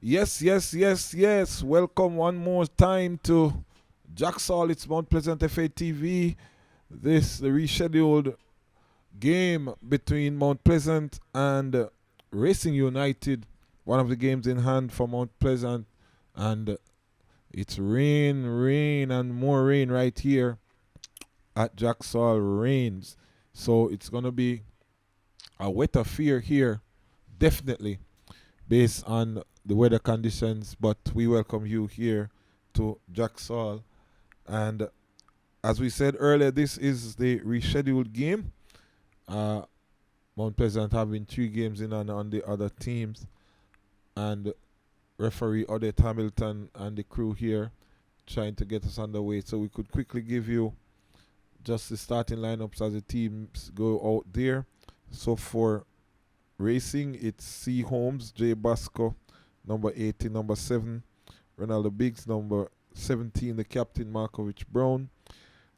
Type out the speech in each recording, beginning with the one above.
Yes, yes, yes, yes. Welcome one more time to Drax Hall. It's Mount Pleasant FA TV. This the rescheduled game between Mount Pleasant and Racing United. One of the games in hand for Mount Pleasant, and it's rain, rain, and more rain right here at Drax Hall. Rains, so it's gonna be a wet affair here, definitely based on the weather conditions. But we welcome you here to Drax Hall. And as we said earlier, this is the rescheduled game. Uh, Mount Pleasant having 3 games in on the other teams. And referee Odette Hamilton and the crew here trying to get us underway. So we could quickly give you just the starting lineups as the teams go out there. So for Racing, it's C. Holmes, J. Basco, number 80, number 7. Ronaldo Biggs, number 17, the captain, Marcovich Brown.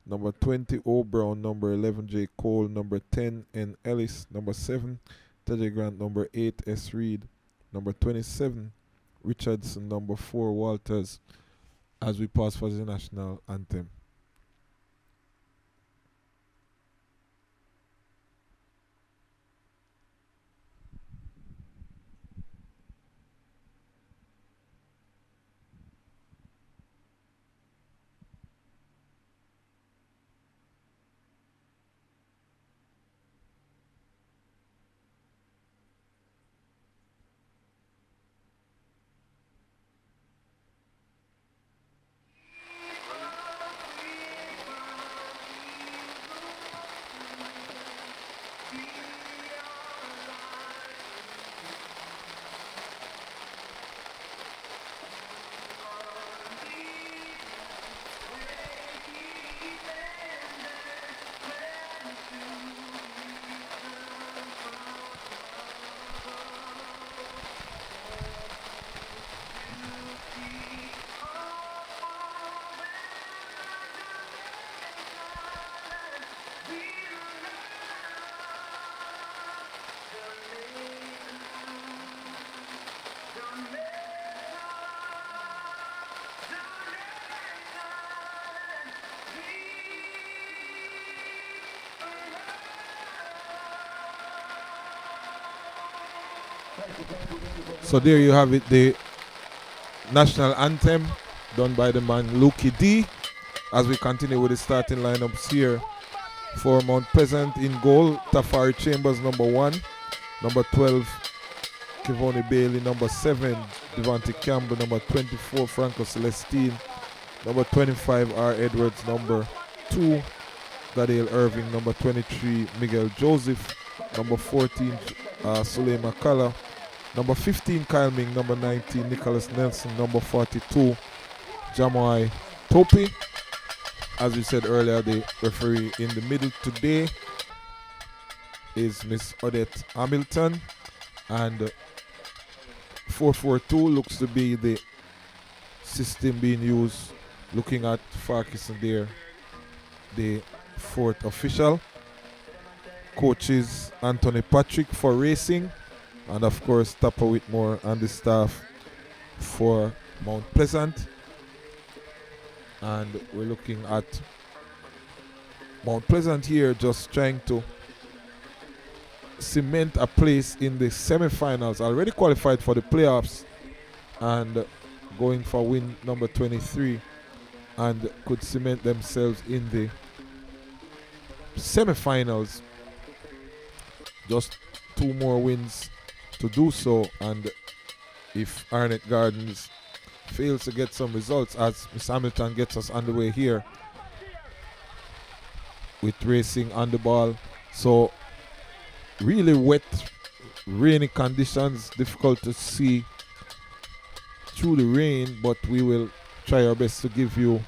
Number 20, O. Brown. Number 11, J. Cole. Number 10, N. Ellis. Number 7, Teddy Grant. Number 8, S. Reed. Number 27, Richardson. Number 4, Walters. As we pause for the national anthem. So there you have it, the national anthem done by the man Lukey D. As we continue with the starting lineups here for Mount Pleasant in goal, Tafari Chambers, number 1. Number 12, Kivoni Bailey. Number 7, Devontae Campbell. Number 24, Franco Celestine. Number 25, R. Edwards. Number 2, Daniel Irving. Number 23, Miguel Joseph. Number 14, Sule McCullough. Number 15, Kyle Ming. Number 19, Nicholas Nelson. Number 42, Jamai Topi. As we said earlier, the referee in the middle today is Miss Odette Hamilton. And 4-4-2 looks to be the system being used. Looking at Farkison there, the 4th official. Coaches Anthony Patrick for Racing. And of course, Tapper Whitmore and the staff for Mount Pleasant. And we're looking at Mount Pleasant here just trying to cement a place in the semi-finals. Already qualified for the playoffs and going for win number 23 and could cement themselves in the semi-finals. Just 2 more wins to do so, and if Arnett Gardens fails to get some results, as Miss Hamilton gets us underway here with Racing on the ball. So really wet, rainy conditions, difficult to see through the rain, but we will try our best to give you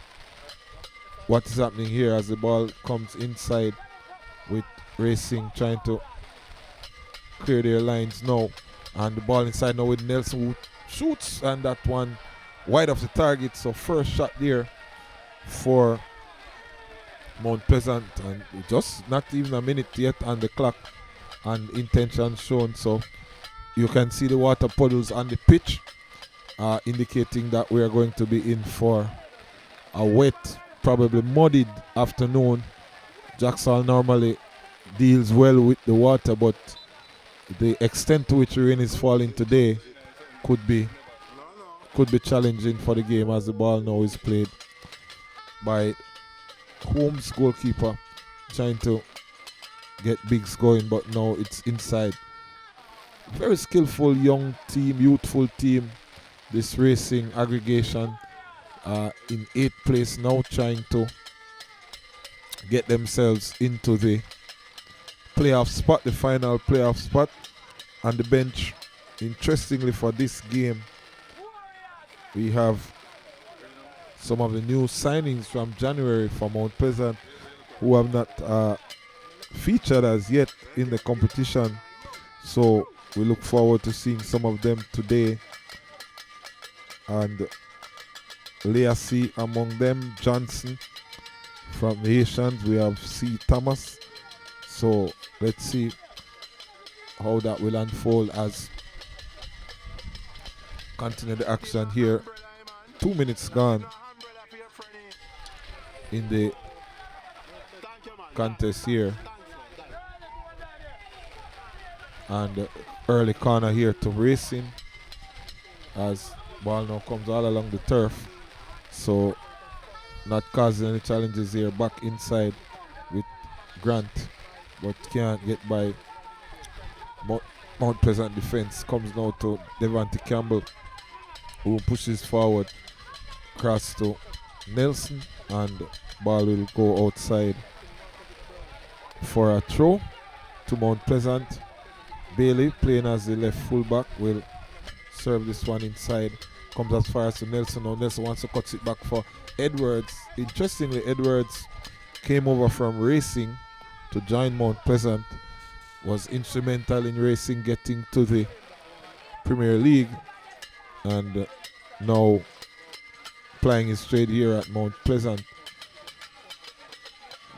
what is happening here as the ball comes inside with Racing trying to clear their lines now, and the ball inside now with Nelson, who shoots, and that one wide of the target. So first shot there for Mount Pleasant, and just not even a minute yet on the clock and intention shown. So you can see the water puddles on the pitch indicating that we are going to be in for a wet, probably muddied afternoon. Drax Hall normally deals well with the water, but the extent to which rain is falling today could be challenging for the game, as the ball now is played by Holmes goalkeeper, trying to get Biggs going, but now it's inside. Very skillful young team, youthful team, this Racing aggregation, in 8th place now, trying to get themselves into the playoff spot, the final playoff spot. On the bench, interestingly for this game, we have some of the new signings from January for Mount Pleasant who have not featured as yet in the competition. So we look forward to seeing some of them today. And Leacy among them, Johnson from the Haitians. We have C. Thomas. So let's see how that will unfold as continue the action here. 2 minutes gone in the contest here. And early corner here to Racing as ball now comes all along the turf. So not causing any challenges here. Back inside with Grant, but can't get by Mount Pleasant defense. Comes now to Devante Campbell, who pushes forward, cross to Nelson, and ball will go outside for a throw to Mount Pleasant. Bailey, playing as the left fullback, will serve this one inside. Comes as far as to Nelson. Now Nelson wants to cut it back for Edwards. Interestingly, Edwards came over from Racing to join Mount Pleasant, was instrumental in Racing getting to the Premier League, and now playing his trade here at Mount Pleasant.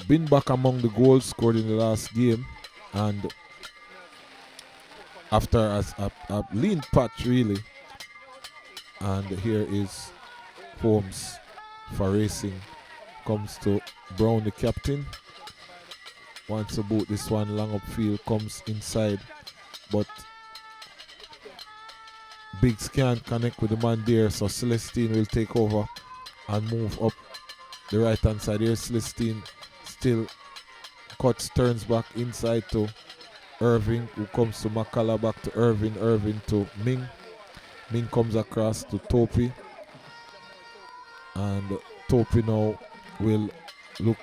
Been back among the goals scored in the last game, and after a lean patch really. And here is Holmes for Racing. Comes to Brown, the captain. Wants to boot this one long upfield, comes inside, but Biggs can't connect with the man there, so Celestine will take over and move up the right hand side. Here's Celestine, still cuts, turns back inside to Irving, who comes to Makala, back to Irving, Irving to Ming. Ming comes across to Topi, and Topi now will look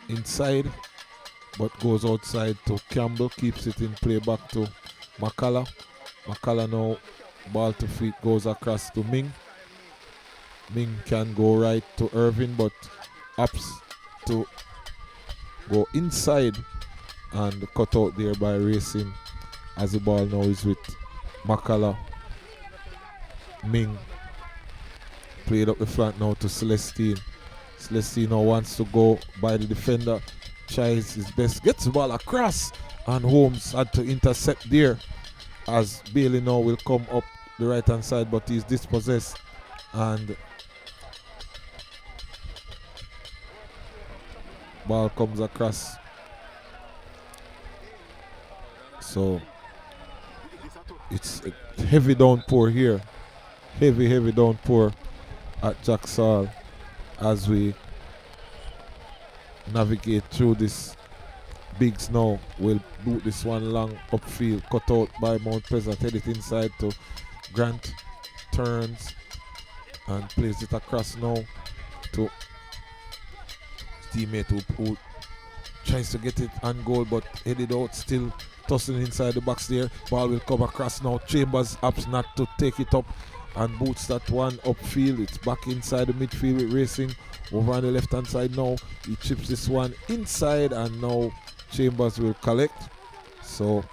inside, but goes outside to Campbell, keeps it in play back to Makala. Makala now, ball to feet, goes across to Ming. Ming can go right to Irving, but opts to go inside and cut out there by Racing, as the ball now is with Makala. Ming played up the front now to Celestine. Celestine now wants to go by the defender, tries his best, gets the ball across, and Holmes had to intercept there, as Bailey now will come up the right hand side, but he's dispossessed, and ball comes across. So it's a heavy downpour here. Heavy downpour at Drax Hall as we navigate through this. Biggs now will boot this one long upfield, cut out by Mount Pleasant, head it inside to Grant, turns and plays it across now to his teammate who tries to get it on goal, but headed out, still tossing inside the box there. Ball will come across now. Chambers opts not to take it up and boots that one upfield. It's back inside the midfield with Racing over on the left hand side now. He chips this one inside, and now Chambers will collect. So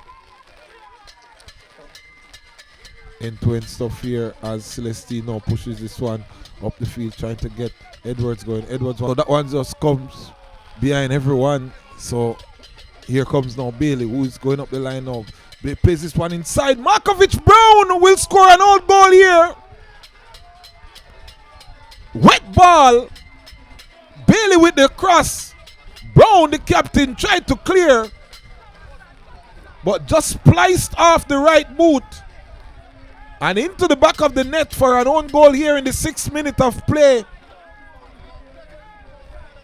end-to-end stuff here as Celestine now pushes this one up the field, trying to get Edwards going. Edwards, so that one just comes behind everyone. So here comes now Bailey, who is going up the line now. Plays this one inside. Marcovich Brown will score an old goal here. ball. Bailey with the cross. Brown, the captain, tried to clear, but just spliced off the right boot and into the back of the net for an own goal here in the 6th minute of play.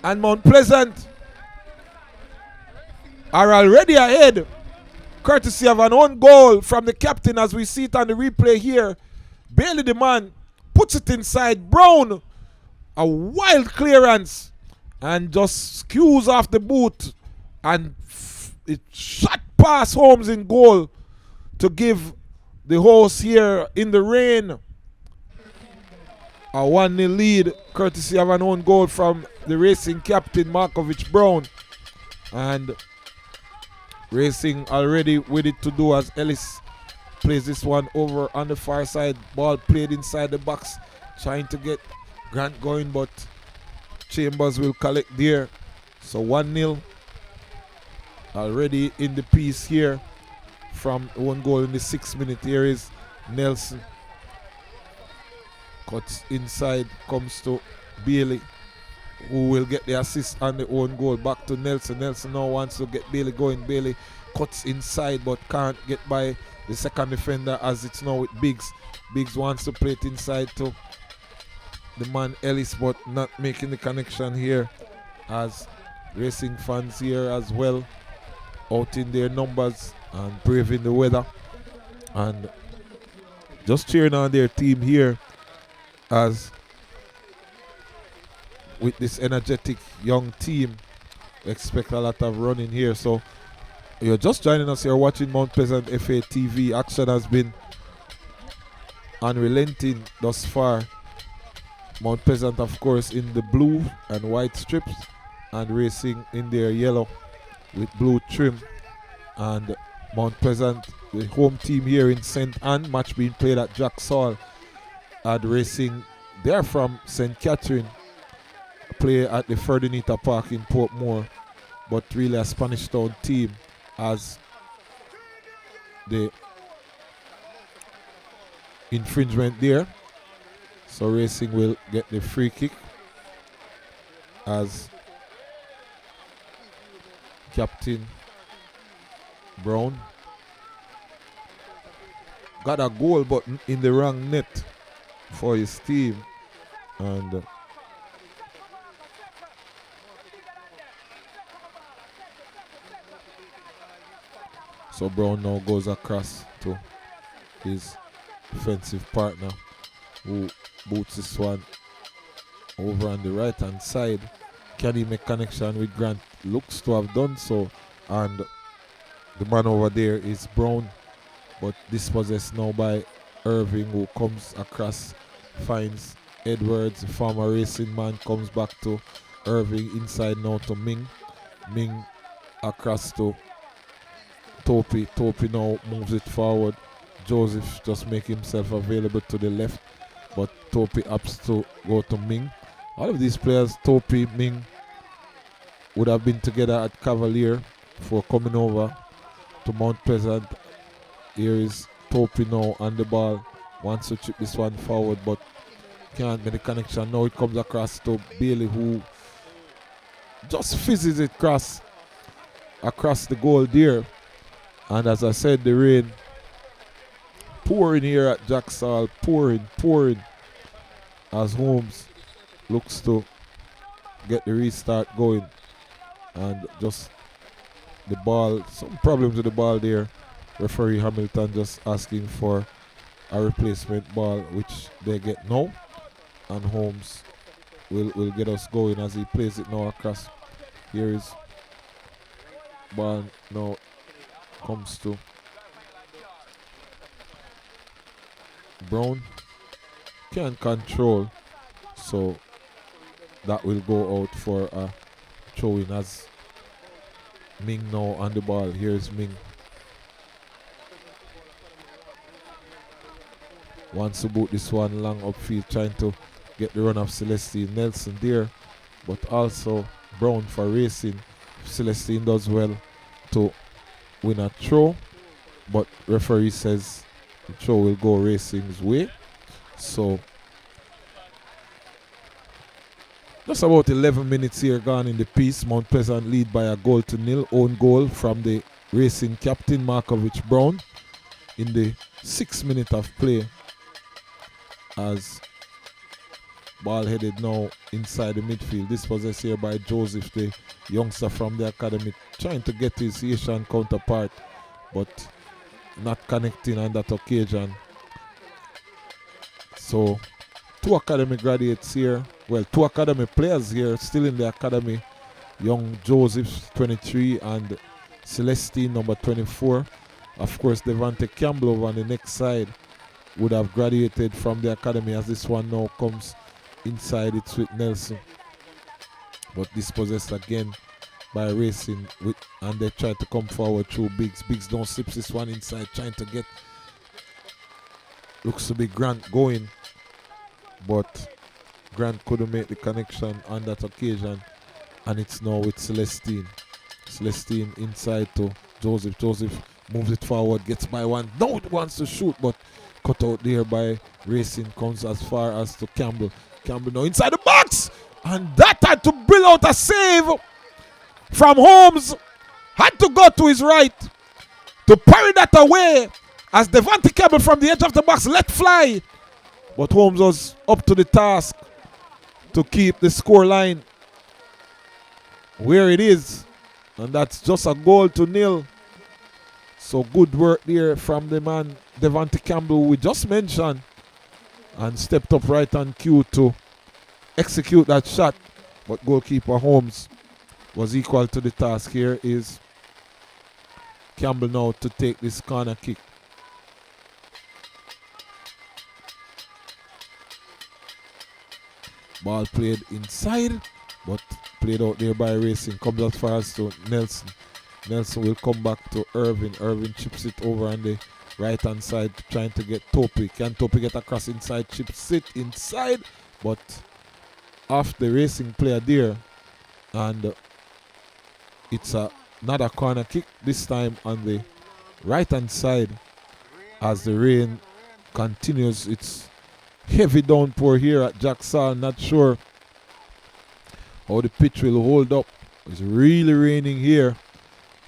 And Mount Pleasant are already ahead, courtesy of an own goal from the captain, as we see it on the replay here. Bailey, the man, puts it inside. Brown, a wild clearance, and just skews off the boot, and it shot past Holmes in goal to give the hosts here in the rain a 1-0 lead, courtesy of an own goal from the Racing captain Marcovich Brown. And Racing already with it to do as Ellis plays this one over on the far side. Ball played inside the box, trying to get Grant going, but Chambers will collect there. So 1-0 already in the piece here from one goal in the 6th minute. Here is Nelson. Cuts inside, comes to Bailey, who will get the assist on the own goal. Back to Nelson. Nelson now wants to get Bailey going. Bailey cuts inside but can't get by the second defender, as it's now with Biggs. Biggs wants to play it inside to the man Ellis, but not making the connection here, as Racing fans here as well out in their numbers and braving the weather and just cheering on their team here, as with this energetic young team expect a lot of running here. So you're just joining us here watching Mount Pleasant FA TV. Action has been unrelenting thus far. Mount Pleasant, of course, in the blue and white strips, and Racing in their yellow with blue trim. And Mount Pleasant, the home team here in St. Anne, match being played at Drax Hall. And Racing, they're from St. Catherine, play at the Ferdinita Park in Portmore, but really a Spanish Town team, as the infringement there. So Racing will get the free kick, as Captain Brown got a goal but in the wrong net for his team. And so Brown now goes across to his defensive partner, who boots this one over on the right hand side. Can he make connection with Grant? Looks to have done so, and the man over there is Brown, but dispossessed now by Irving, who comes across, finds Edwards. The former Racing man comes back to Irving, inside now to Ming. Ming across to Topi. Topi now moves it forward. Joseph just make himself available to the left, but Topi opts to go to Ming. All of these players, Topi, Ming, would have been together at Cavalier before coming over to Mount Pleasant. Here is Topi now on the ball, wants to chip this one forward, but can't make the connection. Now it comes across to Bailey, who just fizzes it across the goal there. And as I said, the rain pouring here at Drax Hall, pouring, as Holmes looks to get the restart going. And just the ball, some problems with the ball there. Referee Hamilton just asking for a replacement ball, which they get now. And Holmes will get us going as he plays it now across. Here is ball now comes to Brown. Can't control, so that will go out for a throw-in as Ming now on the ball. Here's Ming. Wants to boot this one long upfield, trying to get the run of Celestine Nelson there, but also Brown for Racing. Celestine does well to win a throw, but referee says the throw will go Racing's way. So Just about 11 minutes here gone in the piece. Mount Pleasant lead by a 1-0. Own goal from the Racing captain Marcovich Brown in the 6th minute of play, as ball headed now inside the midfield. This possessed here by Joseph, the youngster from the academy, trying to get his Haitian counterpart, but not connecting on that occasion. So 2 academy graduates here, well, 2 academy players here still in the academy. Young Joseph 23 and Celestine number 24. Of course, Devante Campbell over on the next side would have graduated from the academy, as this one now comes inside. It's with Nelson, but dispossessed again by Racing, and they try to come forward through Biggs. Biggs don't slip this one inside, trying to get, looks to be Grant going, but Grant couldn't make the connection on that occasion, and it's now with Celestine. Celestine inside to Joseph. Joseph moves it forward, gets by one. Now it wants to shoot, but cut out there by Racing. Comes as far as to Campbell. Campbell now inside the box, and that had to bring out a save from Holmes. Had to go to his right to parry that away, as Devante Campbell from the edge of the box let fly. But Holmes was up to the task to keep the score line where it is. And that's just a 0-0. So good work there from the man Devante Campbell we just mentioned, and stepped up right on cue to execute that shot. But goalkeeper Holmes was equal to the task. Here is Campbell now to take this corner kick. Ball played inside, but played out there by Racing. Comes as far as to Nelson. Nelson will come back to Irvin. Irvin chips it over on the right hand side, trying to get Topi. Can Topi get across inside? Chips it inside, but off the Racing player there. And it's another corner kick, this time on the right hand side, as the rain continues. It's heavy downpour here at Drax Hall. Not sure how the pitch will hold up. It's really raining here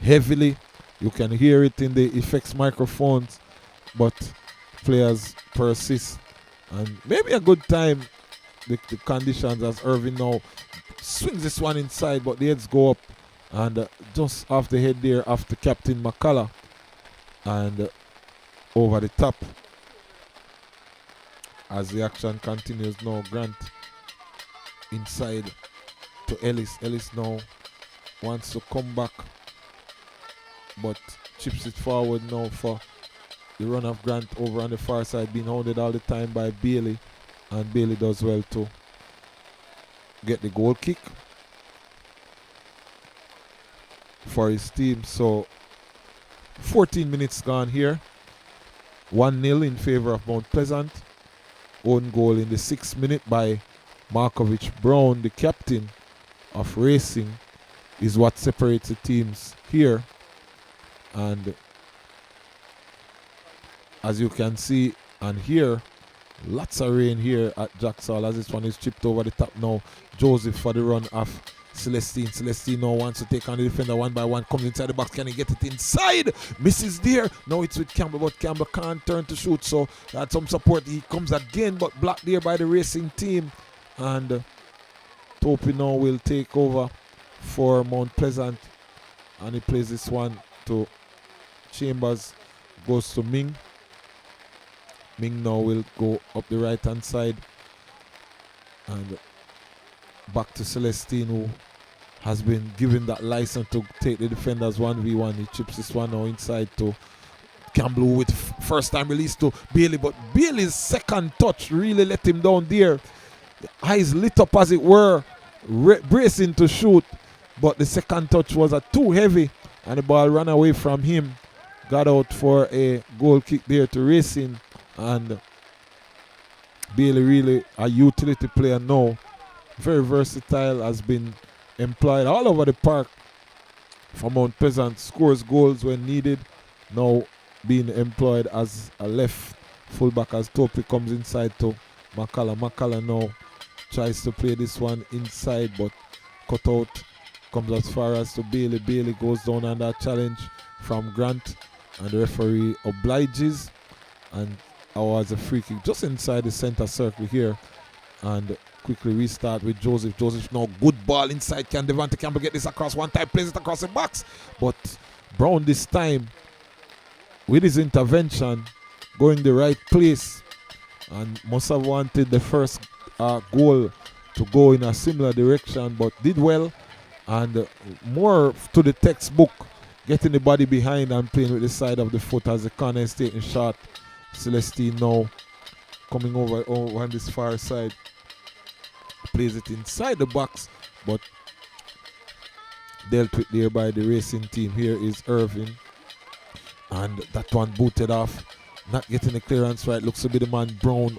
heavily. You can hear it in the effects microphones, but players persist, and maybe a good time the conditions, as Irvin now swings this one inside, but the heads go up, and just off the head there after Captain McCullough, and over the top. As the action continues now, Grant inside to Ellis. Ellis now wants to come back, but chips it forward now for the run of Grant over on the far side, being hounded all the time by Bailey, and Bailey does well to get the goal kick for his team. So 14 minutes gone here. 1-0 in favor of Mount Pleasant. Own goal in the 6th minute by Marcovich Brown, the captain of Racing, is what separates the teams here. And as you can see and hear, lots of rain here at Drax Hall, as this one is chipped over the top now. Joseph for the run of Celestine. Celestine now wants to take on the defender one by one. Comes inside the box. Can he get it inside? Misses there. Now it's with Campbell, but Campbell can't turn to shoot. So that's some support. He comes again, but blocked there by the Racing team. And Topi now will take over for Mount Pleasant. And he plays this one to Chambers. Goes to Ming. Ming now will go up the right hand side. And back to Celestine, who has been given that license to take the defenders 1v1. He chips this one now inside to Campbell with first time release to Bailey, but Bailey's second touch really let him down there. The eyes lit up as it were, bracing to shoot, but the second touch was too heavy and the ball ran away from him. Got out for a goal kick there to Racing, and Bailey really a utility player now. Very versatile, has been employed all over the park for Mount Pleasant. Scores goals when needed. Now being employed as a left fullback as Topi comes inside to McCullough. McCullough now tries to play this one inside, but cut out. Comes as far as to Bailey. Bailey goes down on that challenge from Grant, and the referee obliges, and awards a free kick just inside the center circle here. And quickly restart with Joseph. Joseph now good ball inside. Can Devante Campbell get this across? One time plays it across the box, but Brown this time with his intervention going the right place, and must have wanted the first goal to go in a similar direction, but did well, and more to the textbook, getting the body behind and playing with the side of the foot as the corner is taking shot. Celestine now coming over on this far side, plays it inside the box, but dealt with there by the racing team. Here is Irving, and that one booted off, not getting the clearance right. Looks to be the man Brown.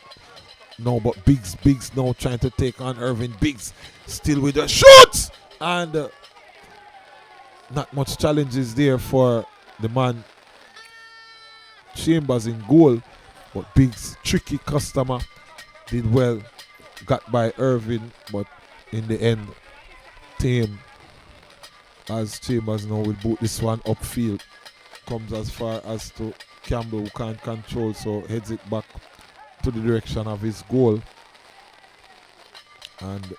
No, but Biggs now trying to take on Irving. Biggs still with a shot, and not much challenges there for the man Chambers in goal, but Biggs, tricky customer, did well, got by Irving, but in the end tame, as Chambers now will boot this one upfield. Comes as far as to Campbell, who can't control, so heads it back to the direction of his goal, and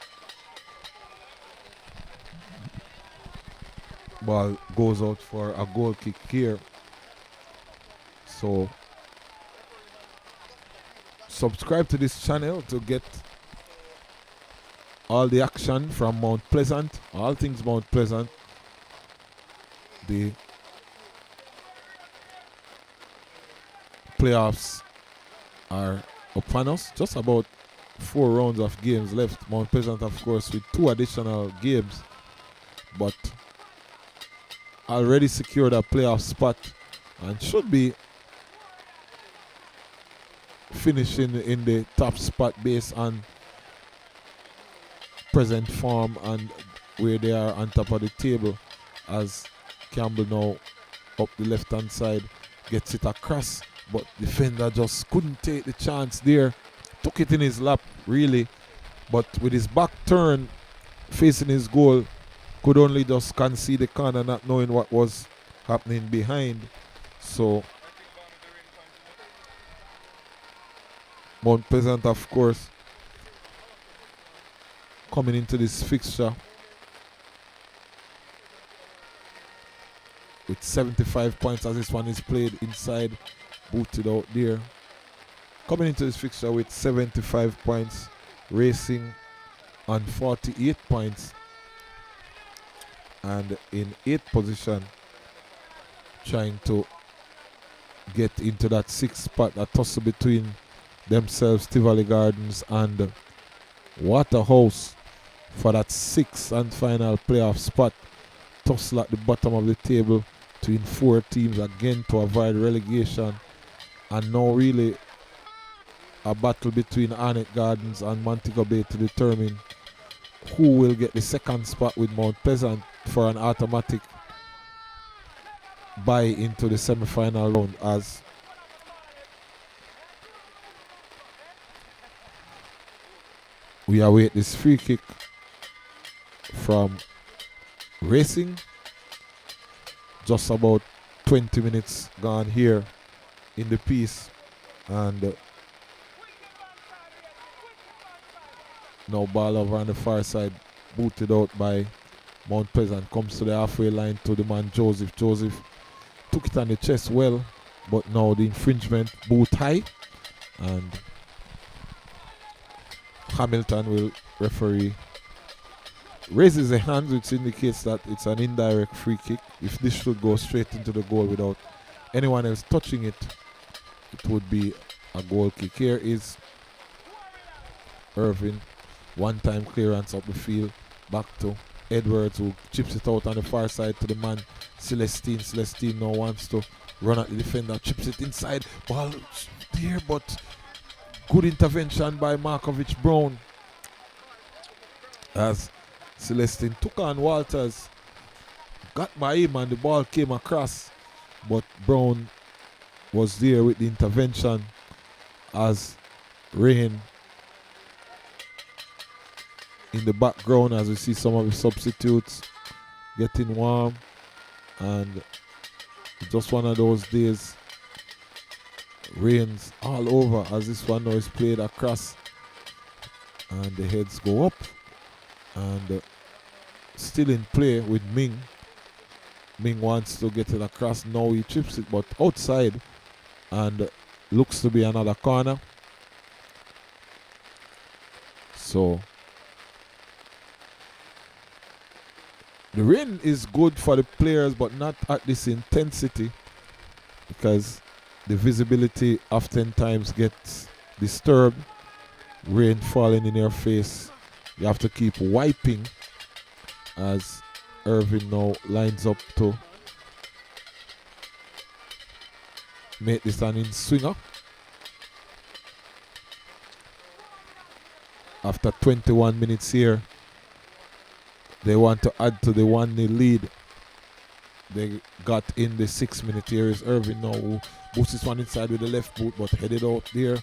ball goes out for a goal kick here. So subscribe to this channel to get all the action from Mount Pleasant, all things Mount Pleasant. The playoffs are upon us. Just about 4 rounds of games left. Mount Pleasant, of course, with 2 additional games, but already secured a playoff spot and should be finishing in the top spot based on present form and where they are on top of the table, as Campbell now up the left hand side gets it across, but defender just couldn't take the chance there. Took it in his lap really, but with his back turn facing his goal, could only just concede the corner, not knowing what was happening behind. So Mount Pleasant, of course, coming into this fixture with 75 points, as this one is played inside, booted out there. Coming into this fixture with 75 points, Racing on 48 points, and in 8th position, trying to get into that 6th spot, a tussle between themselves, Tivoli Gardens and Waterhouse for that 6th and final playoff spot. Tussle at the bottom of the table between 4 teams again to avoid relegation, and now really a battle between Arnett Gardens and Montego Bay to determine who will get the 2nd spot with Mount Pleasant for an automatic bye into the semi-final round, as we await this free kick from Racing. Just about 20 minutes gone here in the piece, and now ball over on the far side, booted out by Mount Pleasant. Comes to the halfway line to the man Joseph. Joseph took it on the chest well, but now the infringement, boot high, and Hamilton will referee. Raises the hands, which indicates that it's an indirect free kick. If this should go straight into the goal without anyone else touching it, it would be a goal kick. Here is Irving, one-time clearance up the field, back to Edwards, who chips it out on the far side to the man Celestine. Celestine now wants to run at the defender, chips it inside, ball there, but good intervention by Marcovich Brown, as Celestine took on Walters, got by him and the ball came across, but Brown was there with the intervention as rain in the background as we see some of the substitutes getting warm, and just one of those days. Rains all over as this one now is played across, and the heads go up, and still in play with Ming. Ming wants to get it across. Now he chips it, but outside, and looks to be another corner. So the rain is good for the players, but not at this intensity, because the visibility oftentimes gets disturbed. Rain falling in your face. You have to keep wiping as Irving now lines up to make this an in-swinger. After 21 minutes here, they want to add to the 1-0 lead. They got in the 6th minute. Here is Irving now, who boosts this one inside with the left boot, but headed out there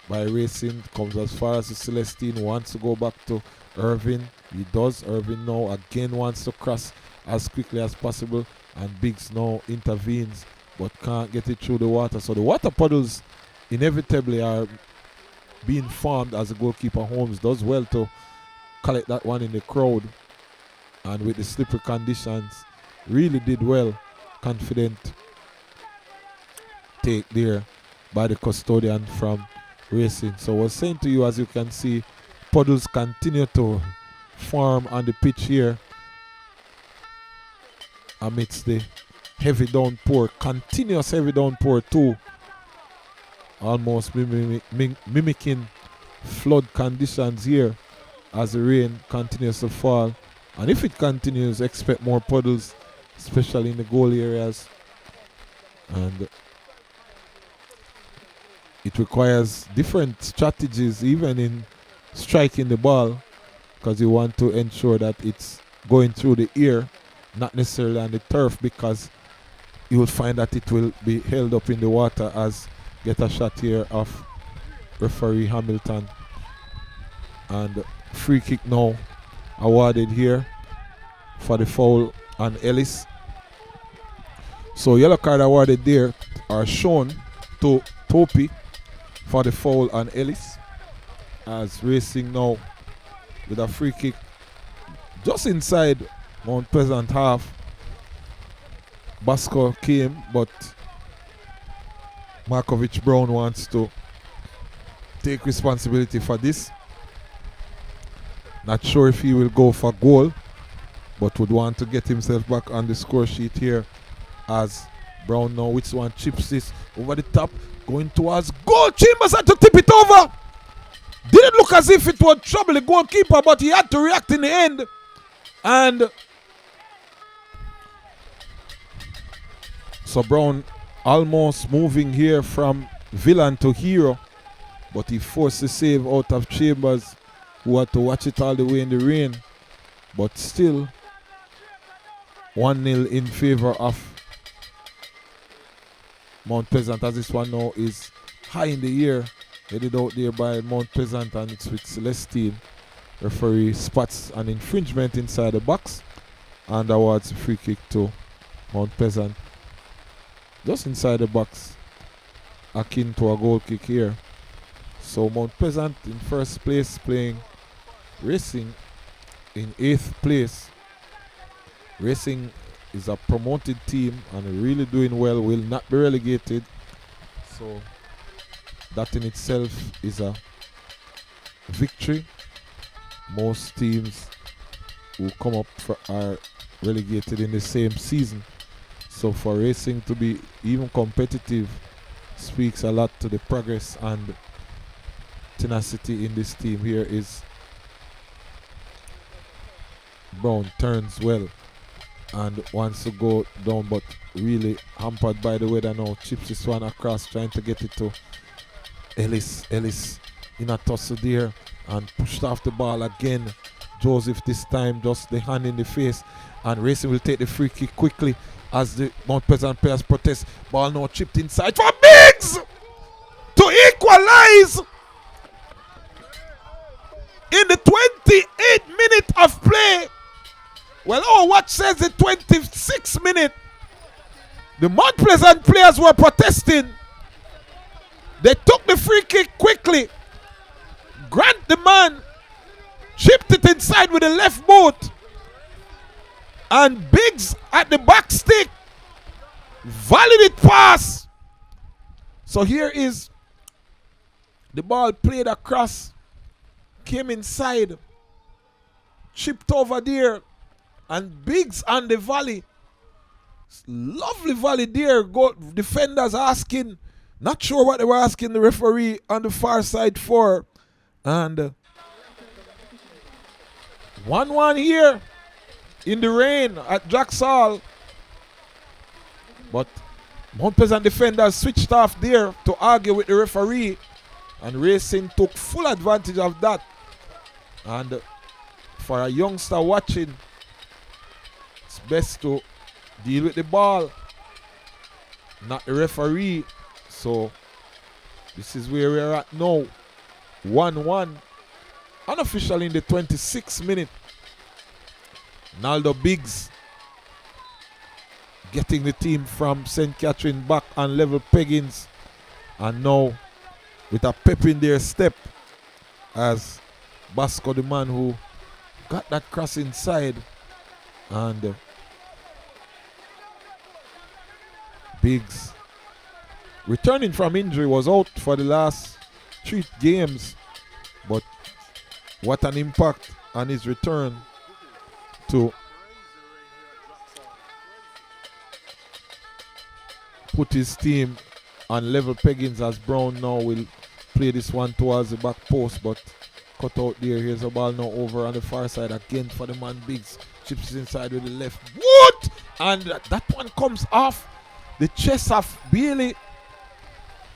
by Racing. Comes as far as the Celestine, wants to go back to Irving. He does. Irving now again wants to cross as quickly as possible, and Biggs now intervenes but can't get it through the water. So the water puddles inevitably are being formed as the goalkeeper Holmes does well to collect that one in the crowd, and with the slippery conditions really did well. Confident take there by the custodian from Racing. So I was saying to you, as you can see, puddles continue to form on the pitch here amidst the heavy downpour, continuous heavy downpour too, almost mimicking flood conditions here as the rain continues to fall. And if it continues, expect more puddles, especially in the goal areas. And it requires different strategies even in striking the ball, because you want to ensure that it's going through the ear, not necessarily on the turf, because you will find that it will be held up in the water. As get a shot here of referee Hamilton, and free kick now awarded here for the foul on Ellis. So yellow card awarded there are shown to Topi for the foul on Ellis, as Racing now with a free kick just inside Mount Pleasant half. Basco came, but Marcovich Brown wants to take responsibility for this. Not sure if he will go for goal, but would want to get himself back on the score sheet here, as Brown now, which one chips this over the top, going towards goal. Chambers had to tip it over. Didn't look as if it would trouble the goalkeeper, but he had to react in the end. And so Brown almost moving here from villain to hero, but he forced the save out of Chambers, who had to watch it all the way in the rain. But still 1-0 in favor of Mount Pleasant, as this one now is high in the air, headed out there by Mount Pleasant, and it's with Celestine. Referee spots an infringement inside the box and awards a free kick to Mount Pleasant. Just inside the box, akin to a goal kick here. So Mount Pleasant in first place, playing Racing in 8th place. Racing is a promoted team and really doing well, will not be relegated. So that in itself is a victory. Most teams who come up are relegated in the same season. So for Racing to be even competitive speaks a lot to the progress and tenacity in this team. Here is Brown, turns well and wants to go down, but really hampered by the weather now. Chips this one across, trying to get it to Ellis. Ellis in a tussle there and pushed off the ball again. Joseph this time, just the hand in the face, and Racing will take the free kick quickly as the Mount Pleasant players protest. Ball now chipped inside for Biggs to equalize in the 28th minute. minute, the Mount Pleasant players were protesting. They took the free kick quickly. Grant the man chipped it inside with the left boot. And Biggs at the back stick volleyed it pass. So here is the ball played across, came inside, chipped over there, and Biggs on the volley. Lovely volley there. Defenders asking, not sure what they were asking the referee on the far side for. And 1-1 here in the rain at Drax Hall. But Mount Pleasant defenders switched off there to argue with the referee. And Racing took full advantage of that. And for a youngster watching, it's best to deal with the ball, not the referee. So this is where we're at now. 1-1. Unofficially in the 26th minute. Naldo Biggs getting the team from St. Catherine back on level peggings. And now with a pep in their step as Basco, the man who got that cross inside, and Biggs, returning from injury, was out for the last 3 games, but what an impact on his return to put his team on level peggings, as Brown now will play this one towards the back post, but cut out there. Here's a ball now over on the far side again for the man Biggs. Chips inside with the left. What? And that one comes off the chest of Bailey.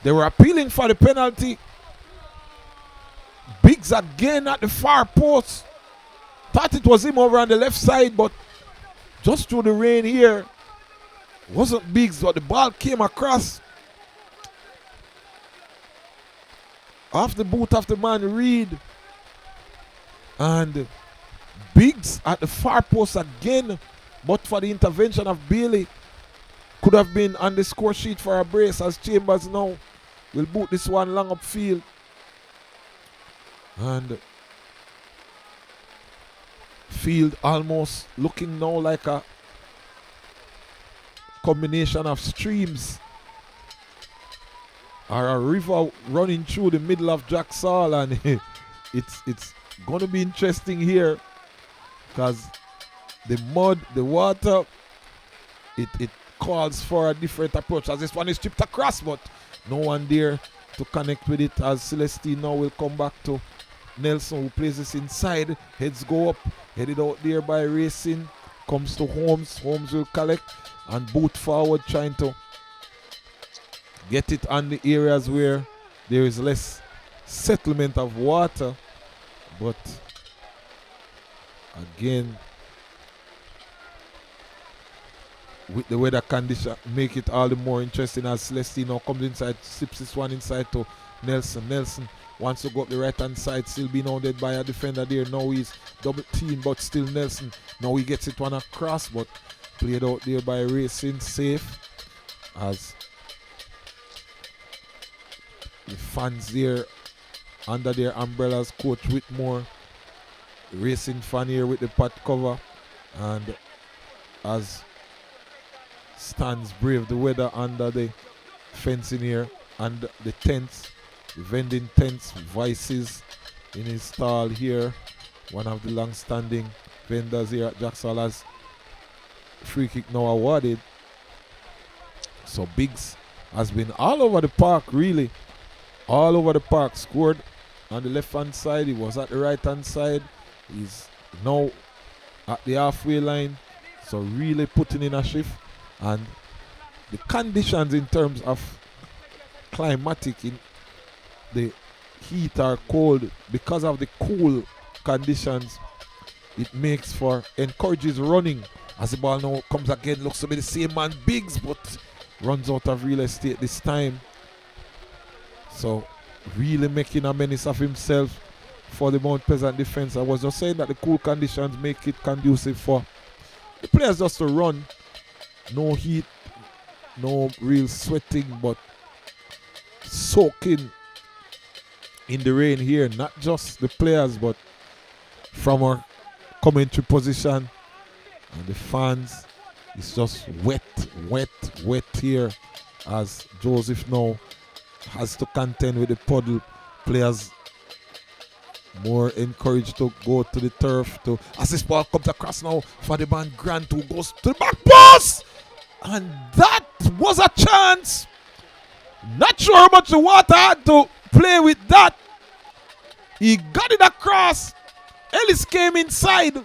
They were appealing for the penalty. Biggs again at the far post. Thought it was him over on the left side, but just through the rain here, wasn't Biggs, but the ball came across off the boot of the man Reed. And Biggs at the far post again, but for the intervention of Bailey, could have been on the score sheet for a brace, as Chambers now will boot this one long upfield. And field almost looking now like a combination of streams or a river running through the middle of Drax Hall, and it's going to be interesting here because the mud, the water, it calls for a different approach, as this one is chipped across, but no one there to connect with it, as Celestine now will come back to Nelson, who plays this inside. Heads go up, headed out there by Racing, comes to Holmes. Holmes will collect and boot forward, trying to get it on the areas where there is less settlement of water. But again, with the weather condition, make it all the more interesting as Celestino comes inside, sips this one inside to Nelson. Nelson wants to go up the right hand side, still being hounded by a defender there. Now he's double team, but still Nelson. Now he gets it one across, but played out there by Racing, safe, as the fans there under their umbrellas. Coach Whitmore, Racing fan here with the pot cover, and as stands brave the weather under the fencing here, and the tents, the vending tents, Vices in his stall here, one of the long-standing vendors here at Drax Hall, as free kick now awarded. So Biggs has been all over the park, really all over the park. Scored on the left hand side, he was at the right hand side, he's now at the halfway line, so really putting in a shift. And the conditions in terms of climatic, in the heat or cold, because of the cool conditions, it makes for, encourages running. As the ball now comes again, looks to be the same man Biggs, but runs out of real estate this time. So really making a menace of himself for the Mount Pleasant defense. I was just saying that the cool conditions make it conducive for the players just to run no heat, no real sweating, but soaking in the rain here. Not just the players, but from our commentary position and the fans. It's just wet here as Joseph now has to contend with the puddle. Players more encouraged to go to the turf. As this ball comes across now for the man Grant, who goes to the back post. And that was a chance. Not sure how much the water had to play with that. He got it across. Ellis came inside,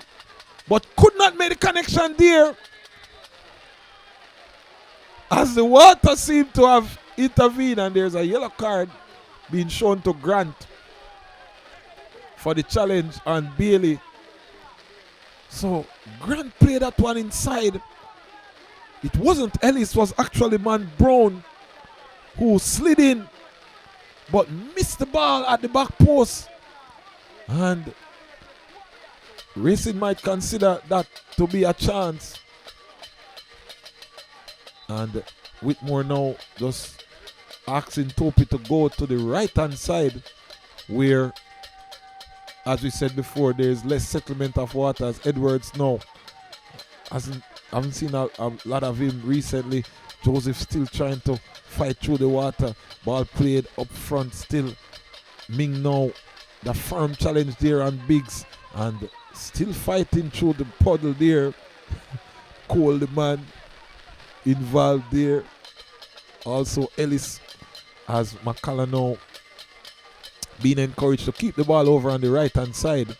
but could not make the connection there. As the water seemed to have intervened, and there's a yellow card being shown to Grant for the challenge on Bailey. So Grant played that one inside. It wasn't Ellis, it was actually man Brown who slid in but missed the ball at the back post. And Racing might consider that to be a chance. And Whitmore now just asking Topi to go to the right hand side where, as we said before, there's less settlement of water, as Edwards now haven't seen a lot of him recently. Joseph still trying to fight through the water. Ball played up front still. Ming now, the firm challenge there on Biggs, and still fighting through the puddle there. Cole the man involved there. Also Ellis, as McCullough now being encouraged to keep the ball over on the right hand side.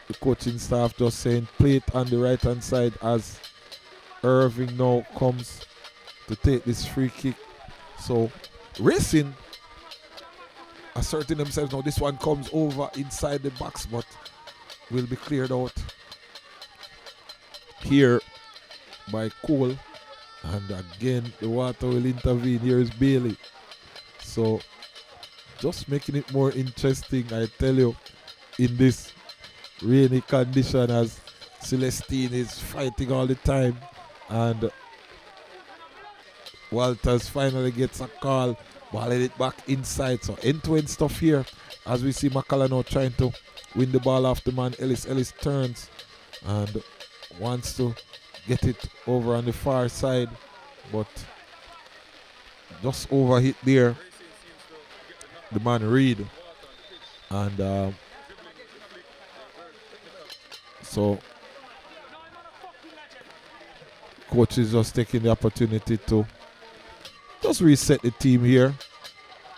The coaching staff just saying play it on the right hand side as Irving now comes to take this free kick. So Racing asserting themselves now. This one comes over inside the box, but will be cleared out here by Cole. And again, the water will intervene. Here is Bailey. So just making it more interesting, I tell you, in this rainy condition, as Celestine is fighting all the time. And Walters finally gets a call. Balling it back inside. So end-to-end stuff here. As we see McCullough now trying to win the ball off the man Ellis. Ellis turns and wants to get it over on the far side, but just overhit there the man Reed. And so coach is just taking the opportunity to just reset the team here.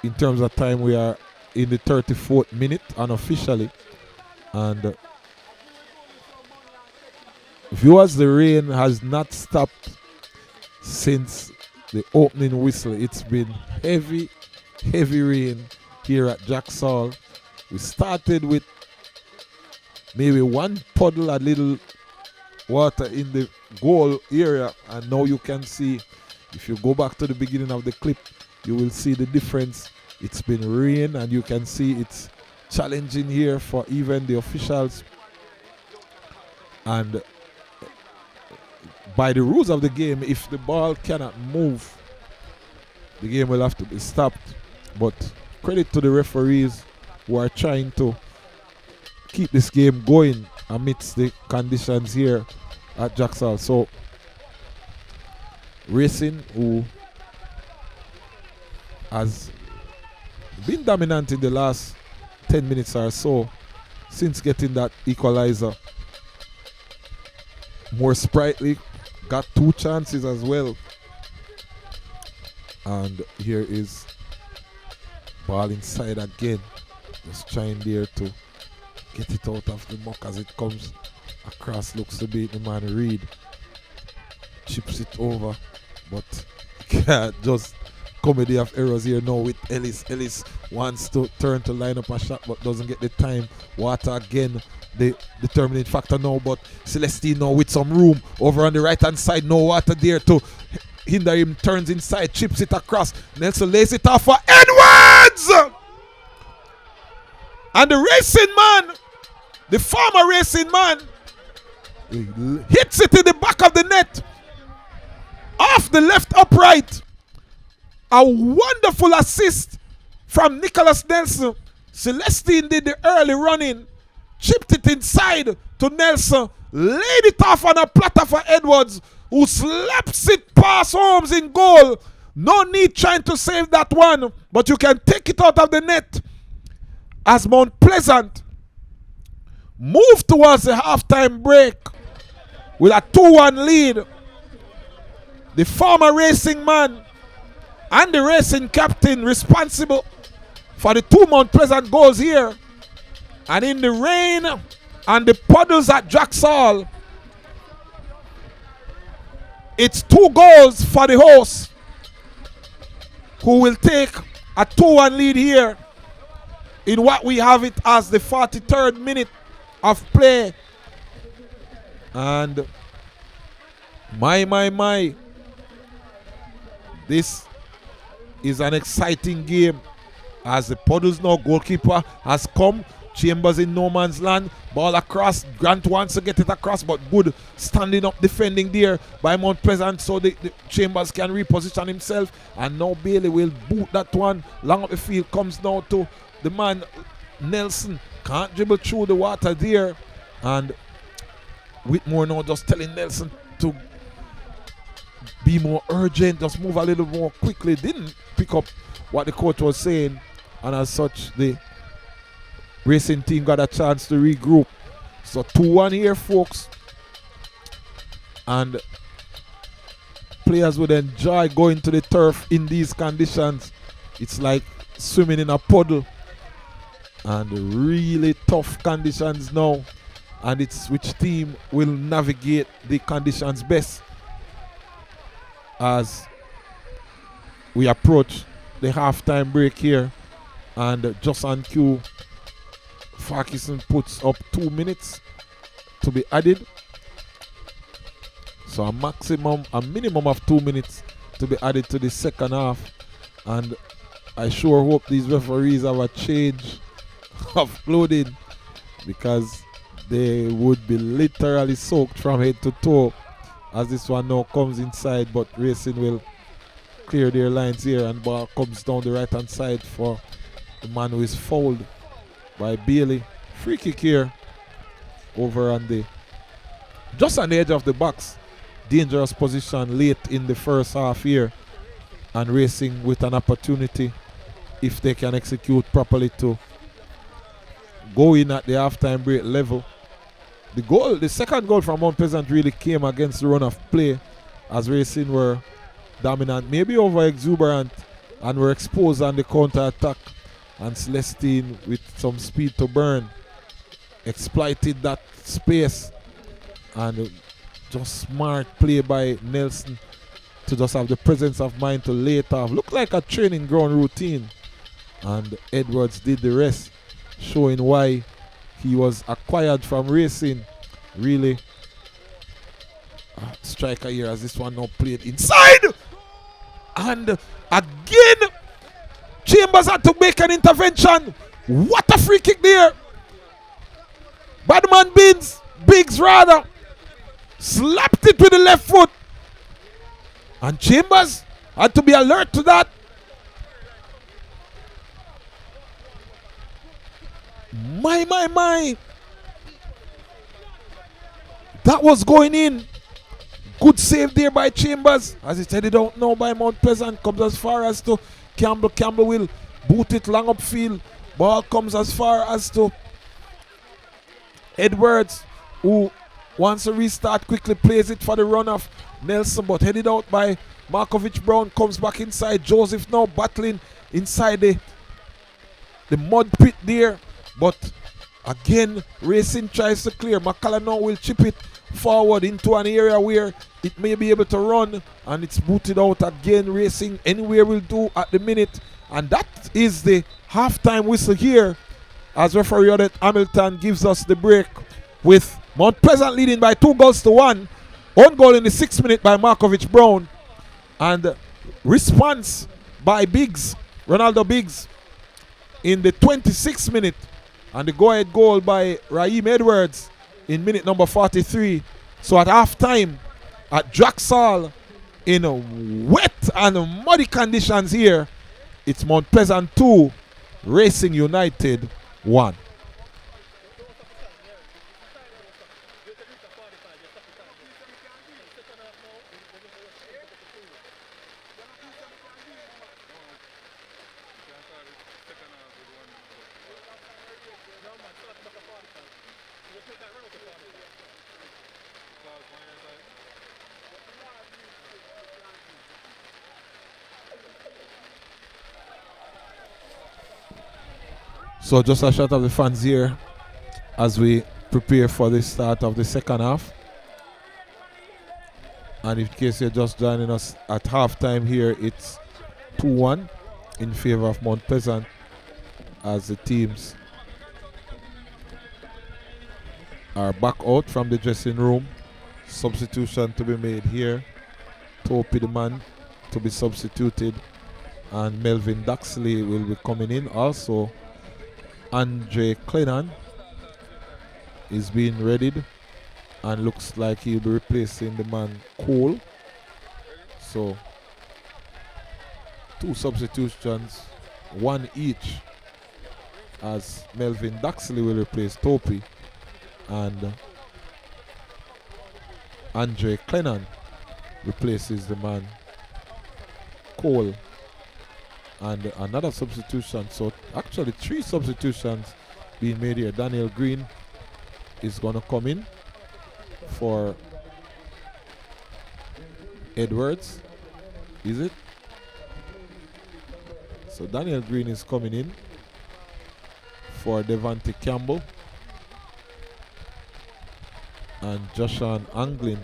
In terms of time, we are in the 34th minute unofficially, and viewers, the rain has not stopped since the opening whistle. It's been heavy rain here at Drax Hall. We started with maybe one puddle, a little water in the goal area, and now you can see, if you go back to the beginning of the clip, you will see the difference. It's been rain, and you can see it's challenging here for even the officials. And by the rules of the game, if the ball cannot move, the game will have to be stopped. But credit to the referees who are trying to keep this game going amidst the conditions here at Drax Hall. So Racing, who has been dominant in the last 10 minutes or so since getting that equalizer, more sprightly, got 2 chances as well. And here is ball inside again, just trying there to get it out of the muck as it comes across. Looks to be the man Reed, chips it over, but just comedy of errors here now with Ellis. Ellis wants to turn to line up a shot but doesn't get the time. Water again, the determining factor now, but Celestine now with some room over on the right hand side. No water there to hinder him. Turns inside, chips it across. Nelson lays it off for Edwards! And the Racing man, the former Racing man, hits it in the back of the net. Off the left upright. A wonderful assist from Nicholas Nelson. Celestine did the early running. Chipped it inside to Nelson. Laid it off on a platter for Edwards, who slaps it past Holmes in goal. No need trying to save that one, but you can take it out of the net as Mount Pleasant move towards the halftime break with a 2-1 lead. The former racing man and the racing captain responsible for the 2 Mount Pleasant goals here. And in the rain and the puddles at Drax Hall, it's 2 goals for the hosts, who will take a 2-1 lead here in what we have it as the 43rd minute of play. And my, this is an exciting game as the Puddles now goalkeeper has come. Chambers in no man's land. Ball across. Grant wants to get it across, but good standing up defending there by Mount Pleasant so the Chambers can reposition himself. And now Bailey will boot that one. Long up the field comes now to the man Nelson. Can't dribble through the water there. And Whitmore now just telling Nelson to be more urgent, just move a little more quickly. Didn't pick up what the coach was saying, and as such the racing team got a chance to regroup. So 2-1 here, folks, and players would enjoy going to the turf in these conditions. It's like swimming in a puddle, and really tough conditions now, and it's which team will navigate the conditions best as we approach the halftime break here. And just on cue, Farquharson puts up 2 minutes to be added, so a minimum of 2 minutes to be added to the second half. And I sure hope these referees have a change of clothing, because they would be literally soaked from head to toe as this one now comes inside. But Racing will clear their lines here, and ball comes down the right hand side for the man who is fouled by Bailey. Free kick here over on the just on the edge of the box. Dangerous position late in the first half here, and Racing with an opportunity, if they can execute properly, to go in at the halftime break level. The second goal from Mount Pleasant really came against the run of play, as Racing were dominant, maybe over exuberant, and were exposed on the counter attack. And Celestine, with some speed to burn, exploited that space, and just smart play by Nelson to just have the presence of mind to lay it off. Looked like a training ground routine, and Edwards did the rest, showing why he was acquired from Racing. Really striker here, as this one now played inside, and again Chambers had to make an intervention. What a free kick there. Badman Biggs rather slapped it with the left foot, and Chambers had to be alert to that. My. That was going in. Good save there by Chambers, as it's headed out now by Mount Pleasant. Comes as far as to Campbell. Campbell will boot it long upfield. Ball comes as far as to Edwards, who wants to restart quickly, plays it for the run of Nelson, but headed out by Marcovich Brown. Comes back inside. Joseph now battling inside the mud pit there, but again Racing tries to clear. McCullough now will chip it forward into an area where it may be able to run, and it's booted out again. Racing anywhere will do at the minute, and that is the halftime whistle here, as referee Odette Hamilton gives us the break, with Mount Pleasant leading by 2-1. One goal in the 6th minute by Marcovich Brown, and response by Biggs, Ronaldo Biggs, in the 26th minute, and the go-ahead goal by Raheem Edwards in minute number 43. So at half time at Drax Hall, in wet and muddy conditions here. It's Mount Pleasant 2, Racing United 1. So just a shot of the fans here as we prepare for the start of the second half. And in case you're just joining us at halftime here, it's 2-1 in favor of Mount Pleasant as the teams are back out from the dressing room. Substitution to be made here. Topi the man to be substituted, and Melvin Daxley will be coming in. Also, Andre Clennan is being readied and looks like he'll be replacing the man Cole. So 2 substitutions, 1 each, as Melvin Daxley will replace Topi and Andre Clennan replaces the man Cole. And another substitution, so actually 3 substitutions being made here. Daniel Green is going to come in for Edwards, is it? So Daniel Green is coming in for Devante Campbell, and Joshan Anglin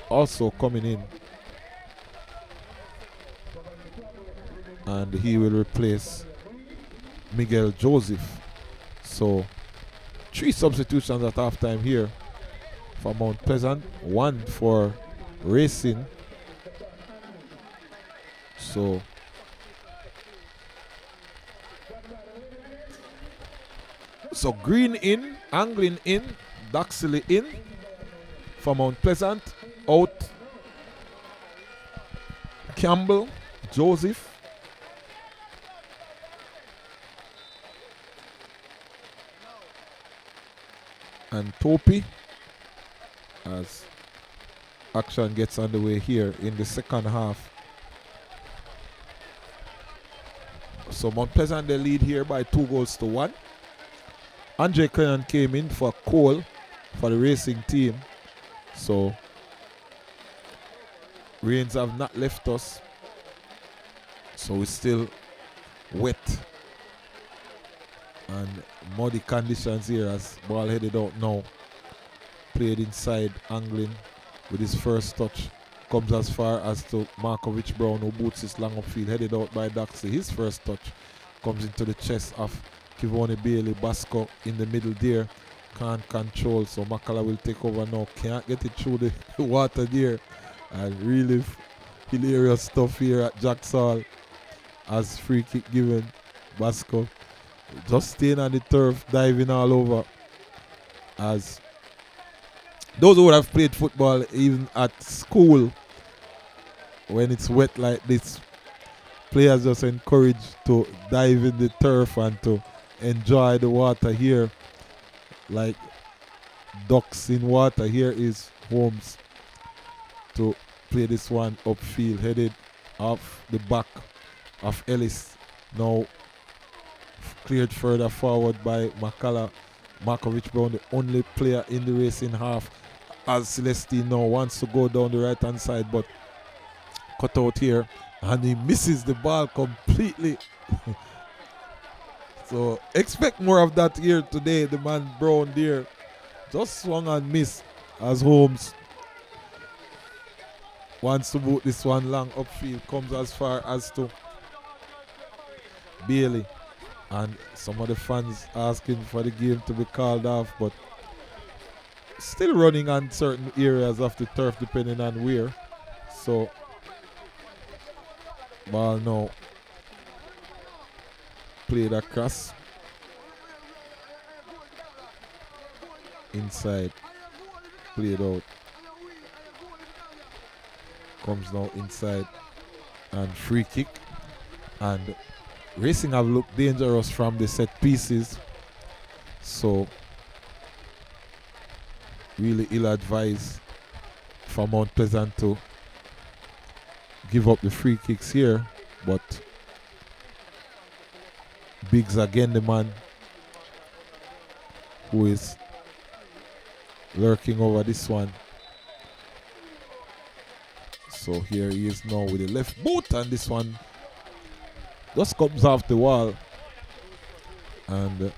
also coming in, and he will replace Miguel Joseph. So 3 substitutions at halftime here for Mount Pleasant, 1 for Racing. So Green in, Anglin in, Daxley in for Mount Pleasant. Out Campbell, Joseph, and Topi, as action gets underway here in the second half. So Mount Pleasant, they lead here by 2-1. Andre Clennan came in for Cole for the Racing team. So rains have not left us, so it's still wet and muddy conditions here as ball headed out now. Played inside, Anglin with his first touch. Comes as far as to Marcovich Brown, who boots his long upfield, headed out by Daxley. His first touch comes into the chest of Kivoni Bailey. Basco in the middle there, can't control, so Makala will take over now. Can't get it through the water there. And really hilarious stuff here at Drax Hall as free kick given. Basco just staying on the turf, diving all over. As those who would have played football even at school, when it's wet like this, players just encouraged to dive in the turf and to enjoy the water here like ducks in water. Here is Holmes to play this one upfield, headed off the back of Ellis. Now cleared further forward by Makala. Marcovich Brown, the only player in the racing half, as Celestine now wants to go down the right hand side, but cut out here and he misses the ball completely. So expect more of that here today. The man Brown there just swung and missed as Holmes wants to boot this one long upfield, comes as far as to Bailey, and some of the fans asking for the game to be called off, but still running on certain areas of the turf depending on where. So ball now played across inside, played out comes now inside and free kick. And Racing have looked dangerous from the set pieces. So really ill-advised for Mount Pleasant to give up the free kicks here. But Biggs again, the man who is lurking over this one. So here he is now with the left boot, and this one just comes off the wall and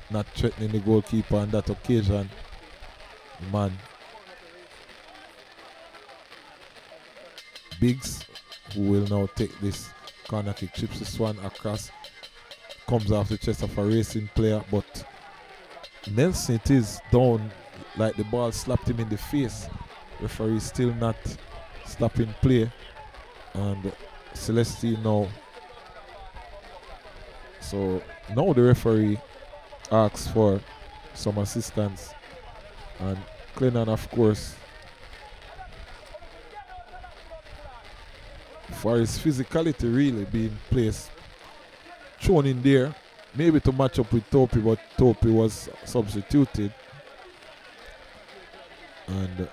not threatening the goalkeeper on that occasion. The man Biggs, who will now take this corner kick, chips this one across, comes off the chest of a Racing player, but Nelson, it is down, like the ball slapped him in the face. Referee still not stopping play, and Celestine now. So now the referee asks for some assistance, and Clennon, of course, for his physicality really being placed, thrown in there, maybe to match up with Topi, but Topi was substituted. And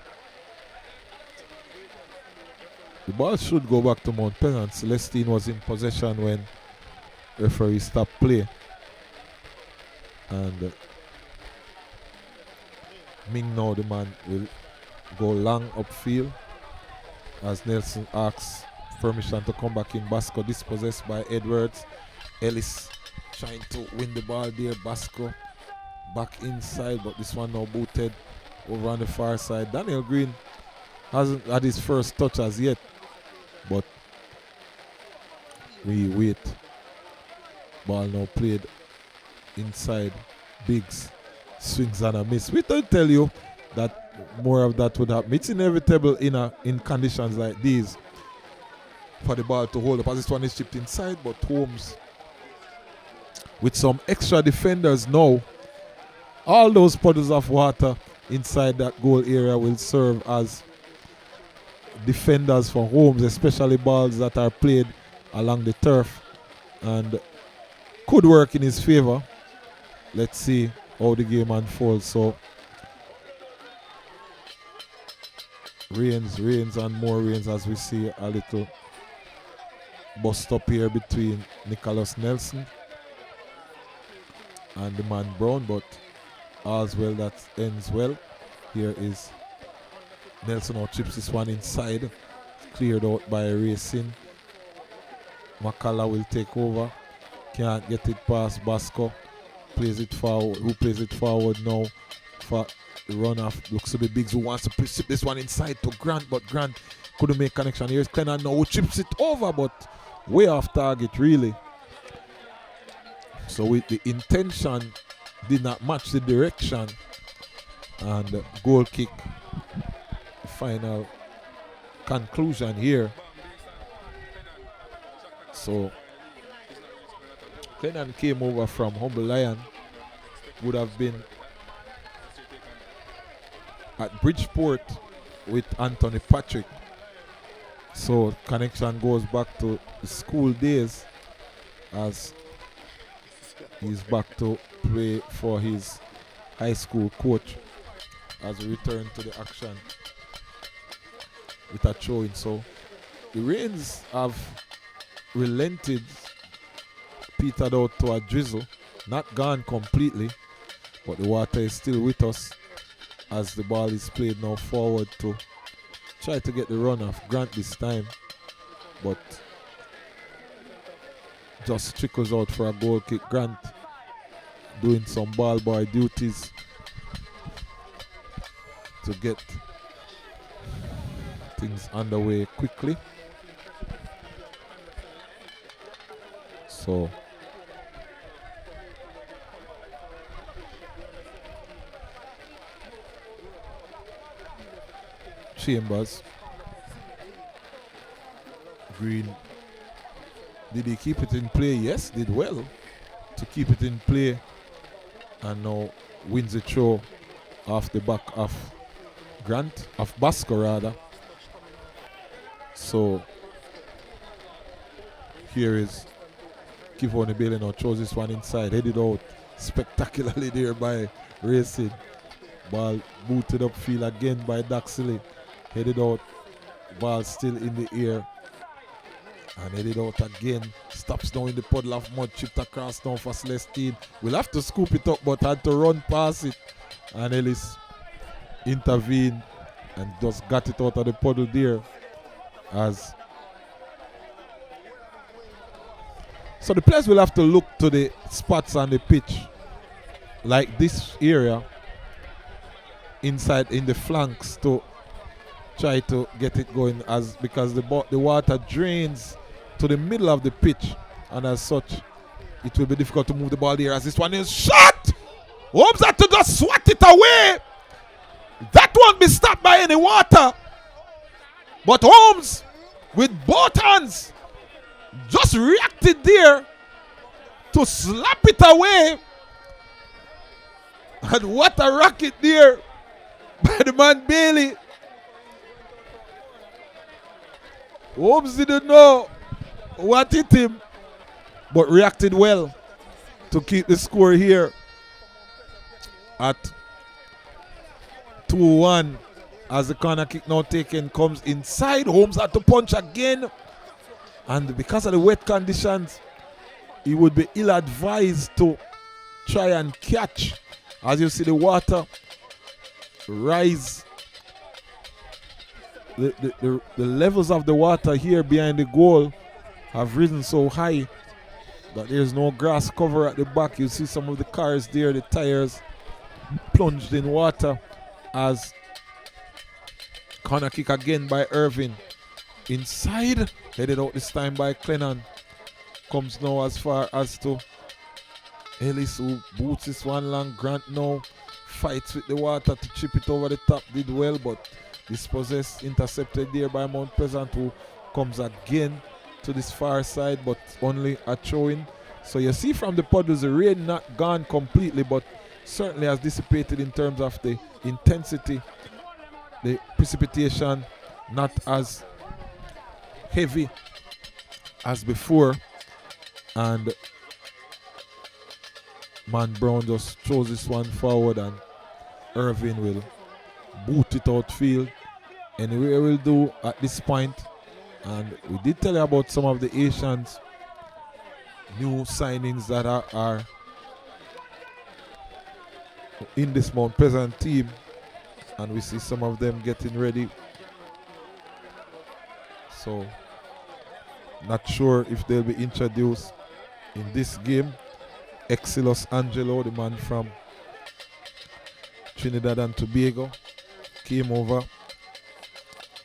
the ball should go back to Mount Pleasant. Celestine was in possession when referee stopped play. And Ming now, the man, will go long upfield as Nelson asks permission to come back in. Basco dispossessed by Edwards. Ellis trying to win the ball there. Basco back inside, but this one now booted over on the far side. Daniel Green hasn't had his first touch as yet, but we wait. Ball now played inside. Biggs swings and a miss. We don't tell you that more of that would happen. It's inevitable in conditions like these for the ball to hold up, as this one is chipped inside, but Holmes with some extra defenders now. All those puddles of water inside that goal area will serve as defenders for Holmes, especially balls that are played along the turf, and could work in his favor. Let's see how the game unfolds. So rains and more rains as we see a little bust up here between Nicholas Nelson and the man Brown, but all's well that ends well. Here is Nelson now chips this one inside, cleared out by Racing. Makala will take over, can't get it past Basco, plays it forward. Who plays it forward now for the runoff? Looks to be Biggs, who wants to chip this one inside to Grant, but Grant couldn't make connection. Here's Clennon now, who chips it over, but way off target really. So with the intention did not match the direction, and goal kick, final conclusion here. So Clennon came over from Humble Lion, would have been at Bridgeport with Anthony Patrick. So connection goes back to the school days as he's back to play for his high school coach as we return to the action with a throw-in. So the rains have relented, petered out to a drizzle, not gone completely, but the water is still with us as the ball is played now forward to try to get the run off Grant this time, but just trickles out for a goal kick. Grant doing some ball boy duties to get things underway quickly. So Chambers, Green, did he keep it in play? Yes, did well to keep it in play, and now wins the throw off the back of Grant, of Basco rather. So here is Kivoni Bailey now throws this one inside, headed out spectacularly there by Racing. Ball booted upfield again by Daxley, headed out, ball still in the air, and headed out again. Stops now in the puddle of mud, chipped across now for Celestine. We'll have to scoop it up, but had to run past it, and Ellis intervened and just got it out of the puddle there. So the players will have to look to the spots on the pitch, like this area inside in the flanks, to try to get it going, because the water drains to the middle of the pitch, and as such it will be difficult to move the ball there as this one is shot. Holmes had to just swat it away. That won't be stopped by any water, but Holmes with both hands just reacted there to slap it away. And what a racket there by the man Bailey. Holmes didn't know what hit him, but reacted well to keep the score here at 2-1 as the corner kick now taken comes inside. Holmes had to punch again, and because of the wet conditions, he would be ill-advised to try and catch. As you see the water rise, the levels of the water here behind the goal have risen so high that there's no grass cover at the back. You see some of the cars there, the tires plunged in water. As corner kick again by Irving. Inside, headed out this time by Clennon. Comes now as far as to Ellis, who boots this one long. Grant now fights with the water to chip it over the top. Did well, but dispossessed, intercepted there by Mount Pleasant, who comes again to this far side, but only a throw-in. So you see from the puddles, the rain not gone completely, but certainly has dissipated in terms of the intensity. The precipitation not as heavy as before, and man Brown just throws this one forward, and Irving will boot it outfield. Anyway, we'll do at this point. And we did tell you about some of the Haitians new signings that are in this Mount Pleasant team, and we see some of them getting ready. So not sure if they'll be introduced in this game. Exilus Angelo, the man from Trinidad and Tobago, came over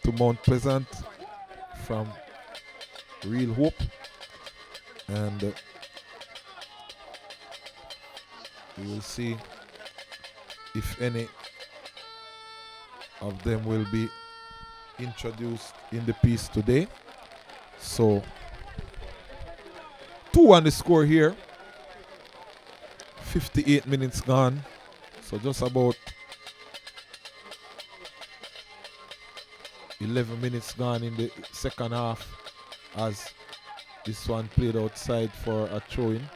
to Mount Pleasant from Real Hope, and we will see if any of them will be introduced in the piece today. So 2-1 the score here, 58 minutes gone, so just about 11 minutes gone in the second half, as this one played outside for a throw-in.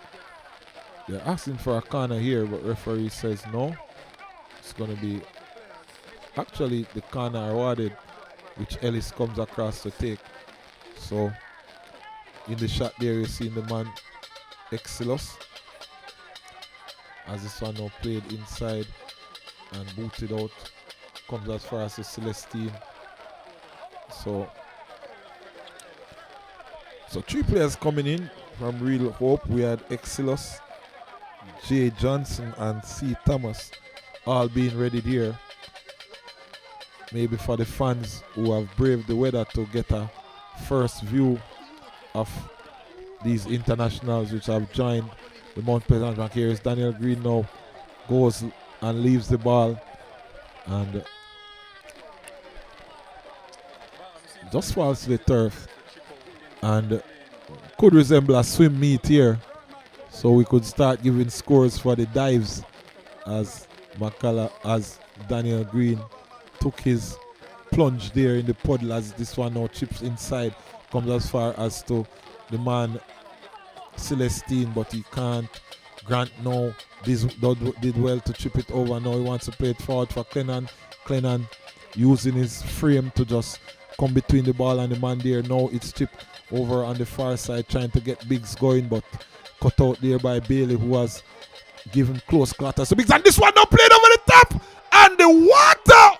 They're asking for a corner here, but referee says no. It's going to be actually the corner awarded, which Ellis comes across to take. So in the shot there, you're seeing the man Exilus, as this one now played inside and booted out, comes as far as the Celestine. So three players coming in from Real Hope. We had Exilus, J. Johnson, and C. Thomas all being ready here. Maybe for the fans who have braved the weather to get a first view of these internationals which have joined the Mount Pleasant rank. Here is Daniel Green now, goes and leaves the ball and just falls to the turf, and could resemble a swim meet here. So we could start giving scores for the dives as Daniel Green took his plunge there in the puddle as this one now chips inside. Comes as far as to the man Celestine, but he can't. Grant now did well to chip it over. Now he wants to play it forward for Clennon. Clennon using his frame to just come between the ball and the man there. Now it's chipped over on the far side, trying to get Biggs going, but cut out there by Bailey, who was given close quarters to Biggs. And this one now played over the top, and the water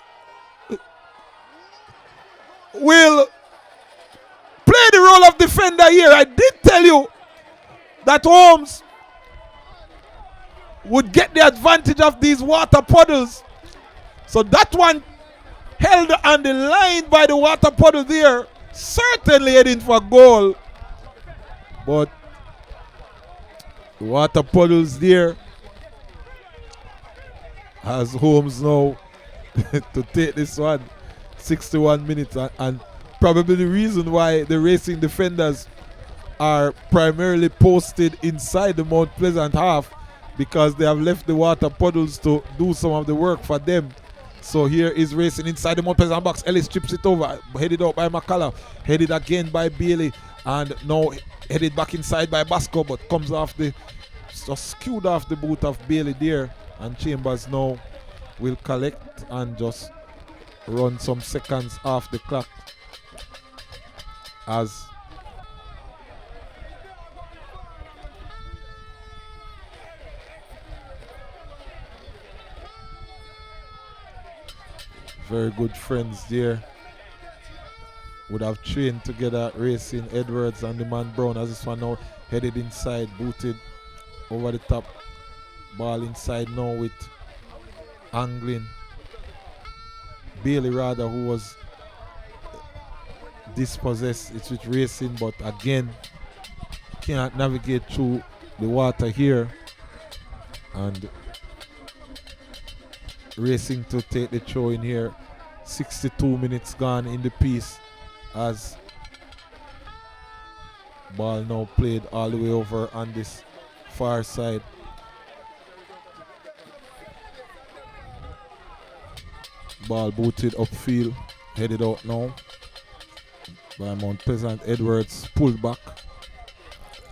will play the role of defender here. I did tell you that Holmes would get the advantage of these water puddles. So that one held on the line by the water puddle there, certainly heading for goal. But the water puddles there has Holmes now to take this one. 61 minutes, and probably the reason why the racing defenders are primarily posted inside the Mount Pleasant half, because they have left the water puddles to do some of the work for them. So here is racing inside the Mount Pleasant box. Ellis chips it over, headed out by McCullough, headed again by Bailey, and now headed back inside by Basco, but comes off the, just skewed off the boot of Bailey there, and Chambers now will collect and just run some seconds off the clock as very good friends there would have trained together, racing Edwards and the man Brown, as this one now headed inside, booted over the top, ball inside now with angling Bailey rather, who was dispossessed. It's with racing, but again can't navigate through the water here, and racing to take the throw in here. 62 minutes gone in the piece as ball now played all the way over on this far side. Ball booted upfield, headed out now by Mount Pleasant. Edwards pulled back.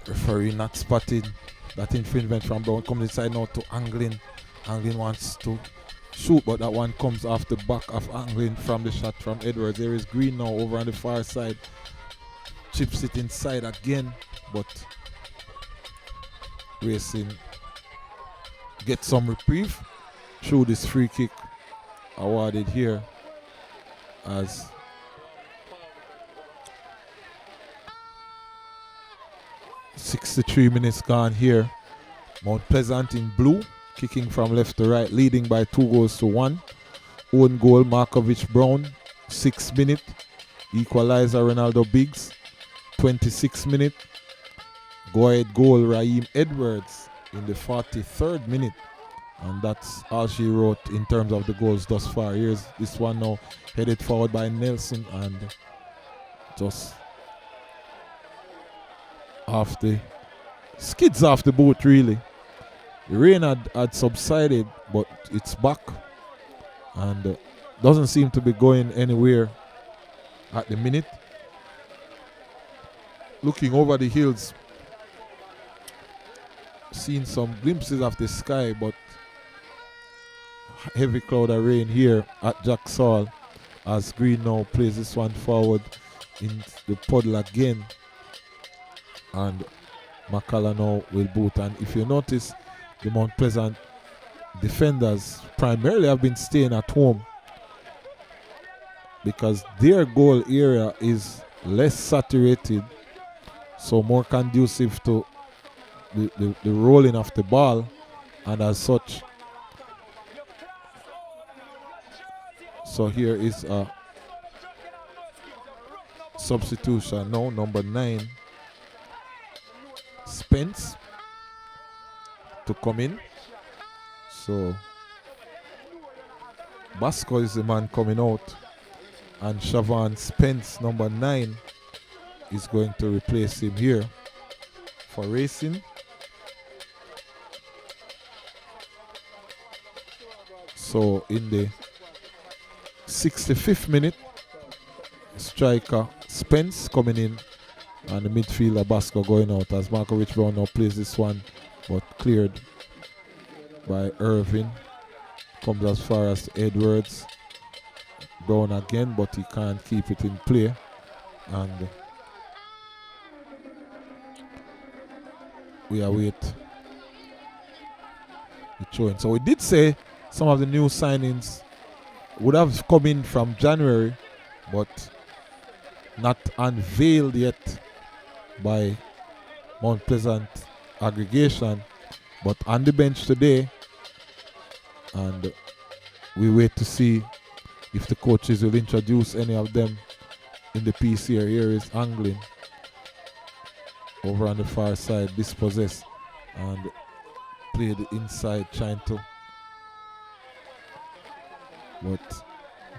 Referee not spotted that infringement from Brown. Comes inside now to Anglin. Anglin wants to shoot, but that one comes off the back of Anglin from the shot from Edwards. There is Green now over on the far side. Chips it inside again, but racing gets some reprieve through this free kick awarded here as .63 minutes gone here. Mount Pleasant in blue, kicking from left to right, leading by 2-1. Own goal, Marcovich Brown, 6 minute. Equalizer, Ronaldo Biggs, 26 minute. Go ahead goal, Raheem Edwards in the 43rd minute. And that's all she wrote in terms of the goals thus far. Here's this one now headed forward by Nelson, and just off the skids off the boat really. The rain had subsided, but it's back and doesn't seem to be going anywhere at the minute. Looking over the hills, seeing some glimpses of the sky, but heavy cloud of rain here at Drax Hall as Green now plays this one forward in the puddle again, and McCullough now will boot. And if you notice, the Mount Pleasant defenders primarily have been staying at home because their goal area is less saturated, so more conducive to the rolling of the ball, and as such. So here is a substitution now, number 9, Spence, to come in. So Basco is the man coming out, and Siobhan Spence, number 9, is going to replace him here for racing. So in the 65th minute, striker Spence coming in, and the midfielder Basco going out as Marcovich Brown now plays this one, but cleared by Irving. Comes as far as Edwards. Brown again, but he can't keep it in play. And we await the throwing. So we did say some of the new signings would have come in from January, but not unveiled yet by Mount Pleasant aggregation, but on the bench today, and we wait to see if the coaches will introduce any of them in the piece here. Here is Anglin over on the far side, dispossessed and played inside, trying to, but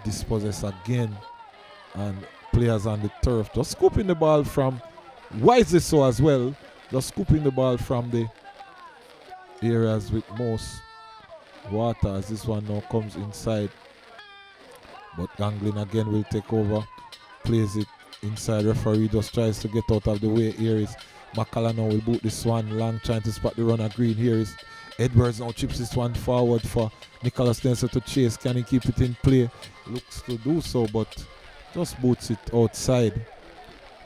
dispossessed again, and players on the turf just scooping the ball from, wisely so as well, just scooping the ball from the areas with most water, as this one now comes inside, but Anglin again will take over, plays it inside. Referee just tries to get out of the way. Here is McCullough now will boot this one long, trying to spot the runner Green. Here is Edwards now chips this one forward for Nicholas Denson to chase. Can he keep it in play? Looks to do so, but just boots it outside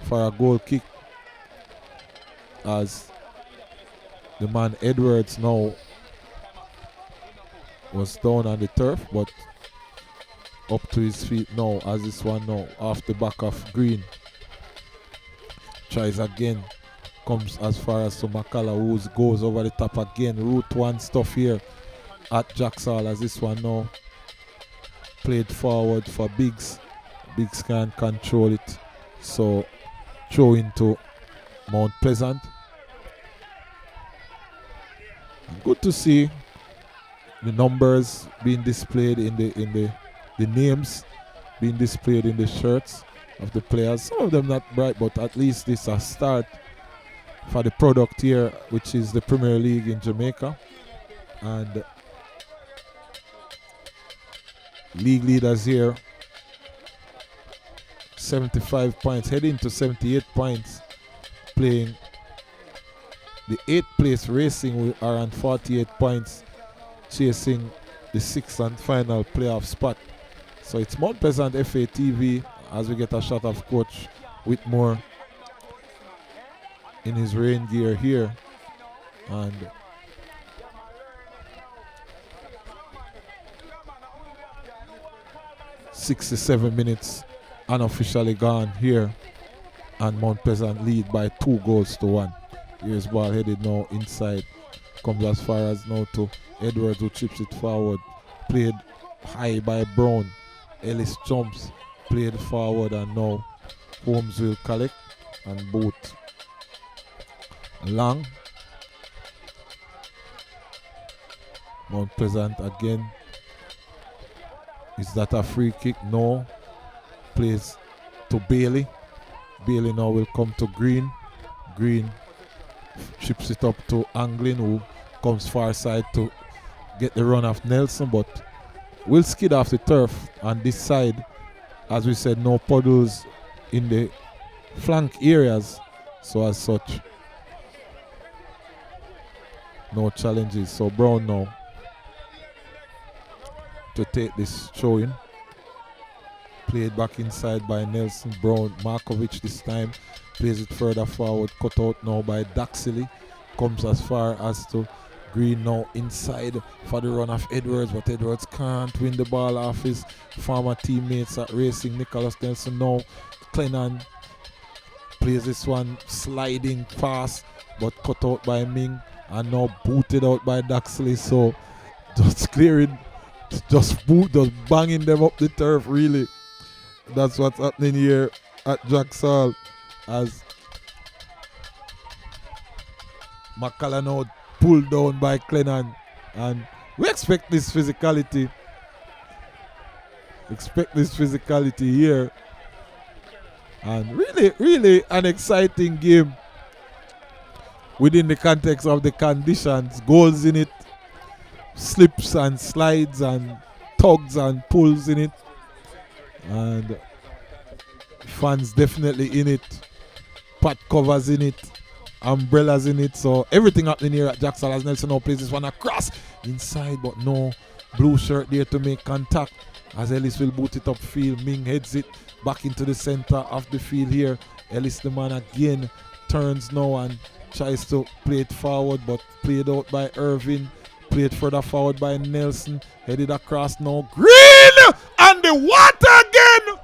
for a goal kick, as the man Edwards now was down on the turf, but up to his feet now, as this one now off the back of Green. Tries again, comes as far as to McCullough, who goes over the top again. Route 1 stuff here at Drax Hall, as this one now played forward for Biggs. Biggs can't control it, so throw into Mount Pleasant. Good to see the numbers being displayed in the names being displayed in the shirts of the players. Some of them not bright, but at least this is a start for the product here, which is the Premier League in Jamaica. And league leaders here, 75 points, heading to 78 points, playing the 8th place Racing are on 48 points, chasing the 6th and final playoff spot. So it's Mount Pleasant FA TV, as we get a shot of Coach Whitmore in his rain gear here. And .67 minutes unofficially gone here, and Mount Pleasant lead by 2-1. Here's ball headed now inside, comes as far as now to Edwards, who chips it forward, played high by Brown. Ellis jumps, played forward, and now Holmes will collect and boot long. Mount Pleasant again. Is that a free kick? No. Plays to Bailey. Bailey now will come to Green. Green chips it up to Anglin, who comes far side to get the run of Nelson, but will skid off the turf on this side. As we said, no puddles in the flank areas, so as such no challenges. So Brown now to take this throw-in, played back inside by Nelson. Brown, Marcovich this time plays it further forward, cut out now by Daxley, comes as far as to Green now inside for the run of Edwards, but Edwards can't win the ball off his former teammates at Racing. Nicholas Nelson now, Clennon plays this one sliding pass, but cut out by Ming, and now booted out by Daxley. So just clearing, just banging them up the turf, really. That's what's happening here at Drax Hall, as McCullough now pulled down by Clennon, and we expect this physicality. Here, and really an exciting game within the context of the conditions. Goals in it, slips and slides and tugs and pulls in it, and Fans definitely in it. Pat covers in it. Umbrellas in it. So everything happening here at Drax Hall as Nelson now plays this one across inside, but no blue shirt there to make contact as Ellis will boot it upfield. Ming heads it back into the center of the field here. Ellis the man again turns now and tries to play it forward, but played out by Irvin. Played further forward by Nelson. Headed across now. Green! And the water again!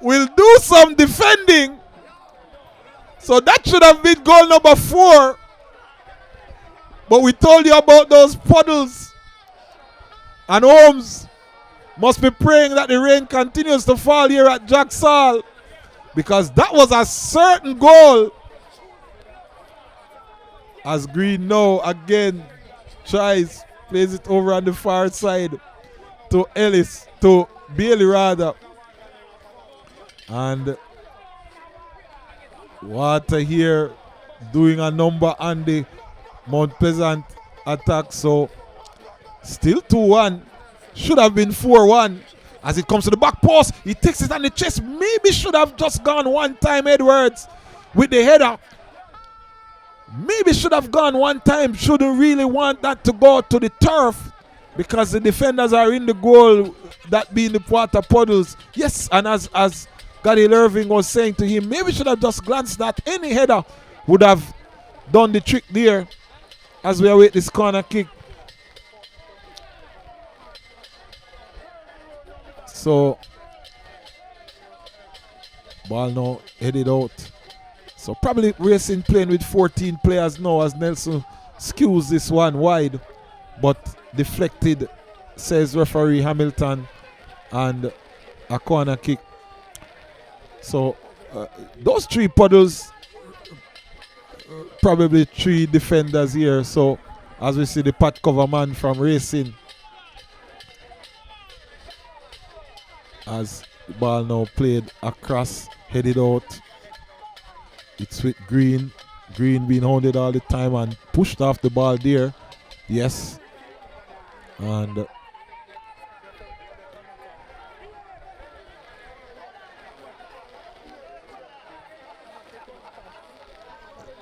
Will do some defending. So that should have been goal number 4. But we told you about those puddles. And Holmes must be praying that the rain continues to fall here at Drax Hall, because that was a certain goal. As Green now again tries, plays it over on the far side to Ellis, to Bailey rather. And Water here doing a number on the Mount Pleasant attack. So still 2-1. Should have been 4-1. As it comes to the back post, he takes it on the chest. Maybe should have just gone one time, Edwards, with the header. Maybe should have gone one time. Shouldn't really want that to go to the turf, because the defenders are in the goal, that being the water puddles. Yes, and as Gary Irving was saying to him, maybe should have just glanced that. Any header would have done the trick there as we await this corner kick. So, ball now headed out. So probably Racing playing with 14 players now as Nelson skews this one wide, but deflected, says referee Hamilton, and a corner kick. So those 3 puddles, probably 3 defenders here. So as we see the pat cover man from Racing, as the ball now played across, headed out. It's with Green. Green being hounded all the time and pushed off the ball there. Yes. And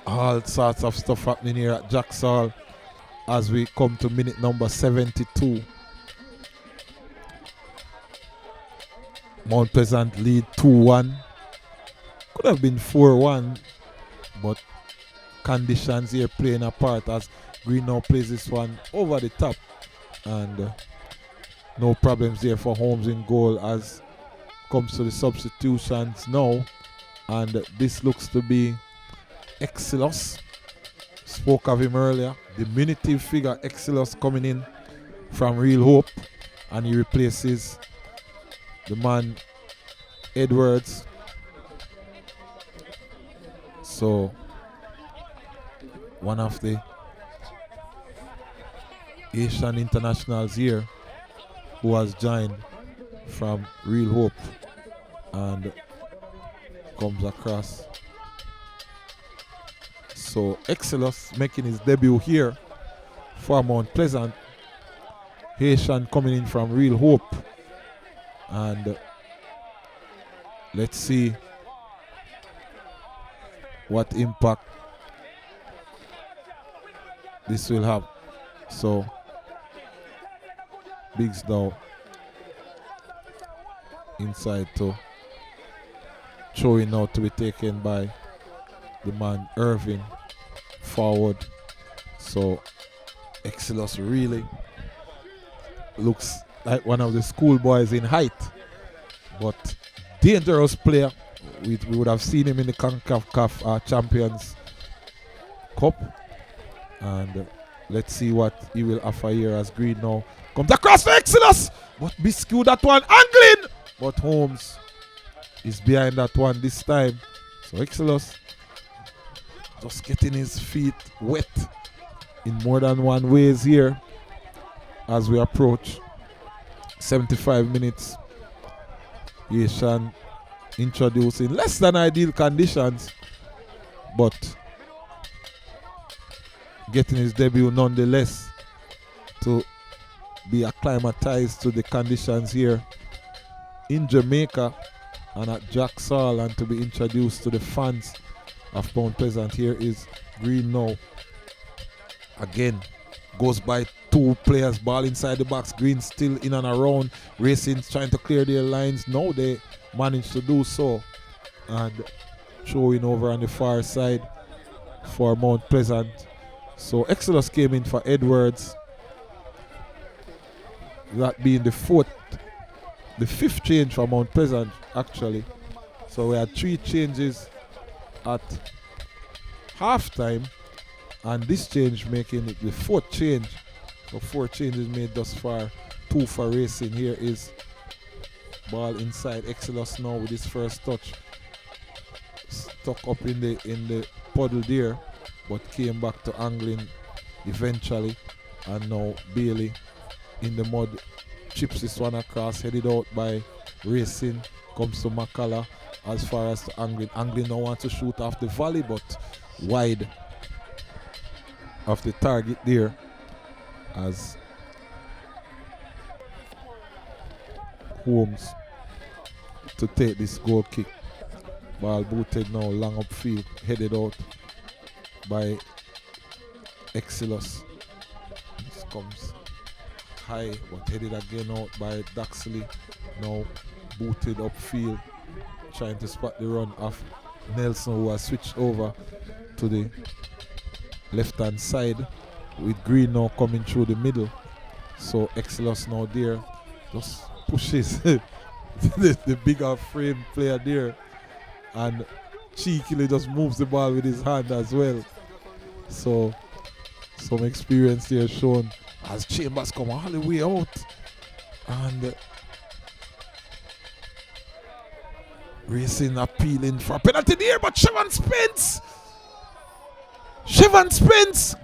all sorts of stuff happening here at Drax Hall as we come to minute number 72. Mount Pleasant lead 2-1. Could have been 4-1, but conditions here playing a part as Green now plays this one over the top, and no problems there for Holmes in goal as comes to the substitutions now. And this looks to be Exilus. Spoke of him earlier. Diminutive figure Exilus coming in from Real Hope, and he replaces the man Edwards. So one of the Haitian internationals here who has joined from Real Hope and comes across. So Exilus making his debut here for Mount Pleasant. Haitian coming in from Real Hope, and let's see what impact this will have. So Biggs now inside to throwing now to be taken by the man Irving forward. So Exilus really looks like one of the schoolboys in height, but dangerous player. We would have seen him in the CONCACAF Champions Cup, and let's see what he will offer here as Green now comes across for Exilus, but Biscuit that one angling, but Holmes is behind that one this time. So Exilus just getting his feet wet in more than one ways here as we approach 75 minutes. Haitian introducing less than ideal conditions, but getting his debut nonetheless to be acclimatized to the conditions here in Jamaica and at Drax Hall, and to be introduced to the fans of Mount Pleasant. Here is Green now. Again, goes by two players, ball inside the box. Green still in and around. Racing trying to clear their lines. Now they managed to do so. And throwing over on the far side for Mount Pleasant. So Exilus came in for Edwards. That being the fifth change for Mount Pleasant actually. So we had 3 changes at halftime, and this change making it the 4th change. So 4 changes made thus far, 2 for Racing. Here is ball inside. Exilus now with his first touch, stuck up in the puddle there, but came back to angling eventually. And now Bailey in the mud chips this one across, headed out by Racing. Comes to McCullough as far as to angling. Angling now wants to shoot off the volley, but wide of the target there, as Holmes to take this goal kick. Ball booted now long upfield, headed out by Exilus. This comes high, but headed again out by Daxley. Now booted upfield, trying to spot the run of Nelson, who has switched over to the left hand side, with Green now coming through the middle. So Exilus now there just pushes the bigger frame player there, and cheekily just moves the ball with his hand as well. So some experience there shown as Chambers come all the way out, and Racing appealing for a penalty there, but Chevron Spence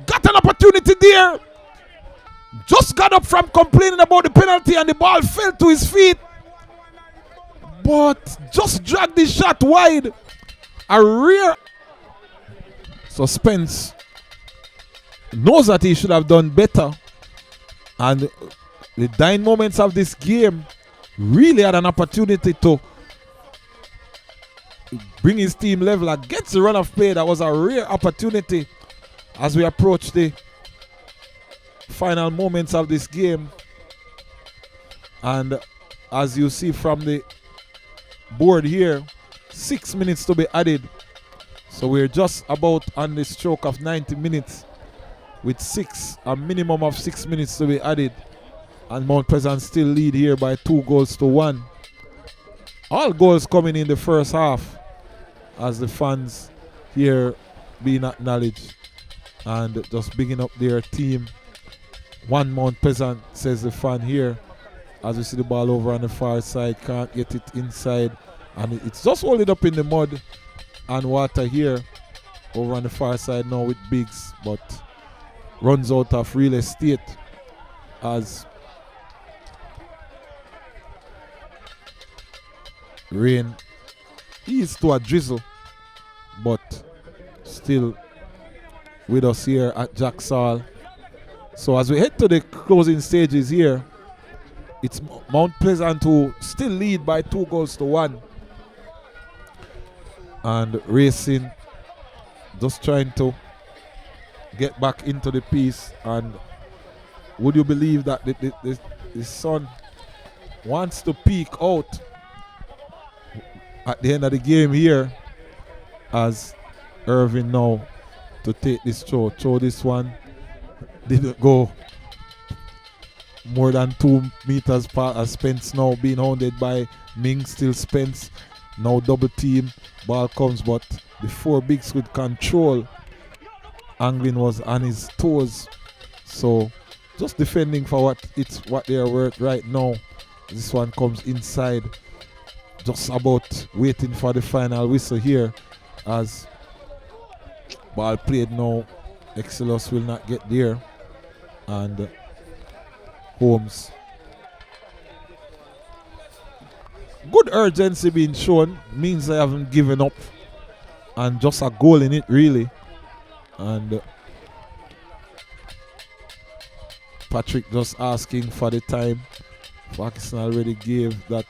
got an opportunity there. Just got up from complaining about the penalty, and the ball fell to his feet, but just dragged the shot wide. A rear. So Spence knows that he should have done better, and the dying moments of this game really had an opportunity to bring his team level against the run of play. That was a rare opportunity as we approach the final moments of this game. And as you see from the board here, 6 minutes to be added. So we're just about on the stroke of 90 minutes with a minimum of 6 minutes to be added. And Mount Pleasant still lead here by 2-1. All goals coming in the first half, as the fans here being acknowledged and just bigging up their team. One Mount Pleasant, says the fan here, as we see the ball over on the far side, can't get it inside, and it's just holding up in the mud and water here over on the far side now with Biggs, but runs out of real estate as rain eased to a drizzle, but still with us here at Drax Hall. So as we head to the closing stages here, it's Mount Pleasant who still lead by 2-1. And Racing just trying to get back into the piece. And would you believe that the sun wants to peak out at the end of the game here, as Irving now to take this throw. This one didn't go more than 2 meters past, as Spence now being hounded by Ming. Still Spence now double team. Ball comes, but before Biggs could control, Anglin was on his toes. So just defending for what they are worth right now. This one comes inside, just about waiting for the final whistle here, as ball played now. Exilus will not get there, and Holmes. Good urgency being shown, means they haven't given up, and just a goal in it really. And Patrick just asking for the time. Pakistan already gave that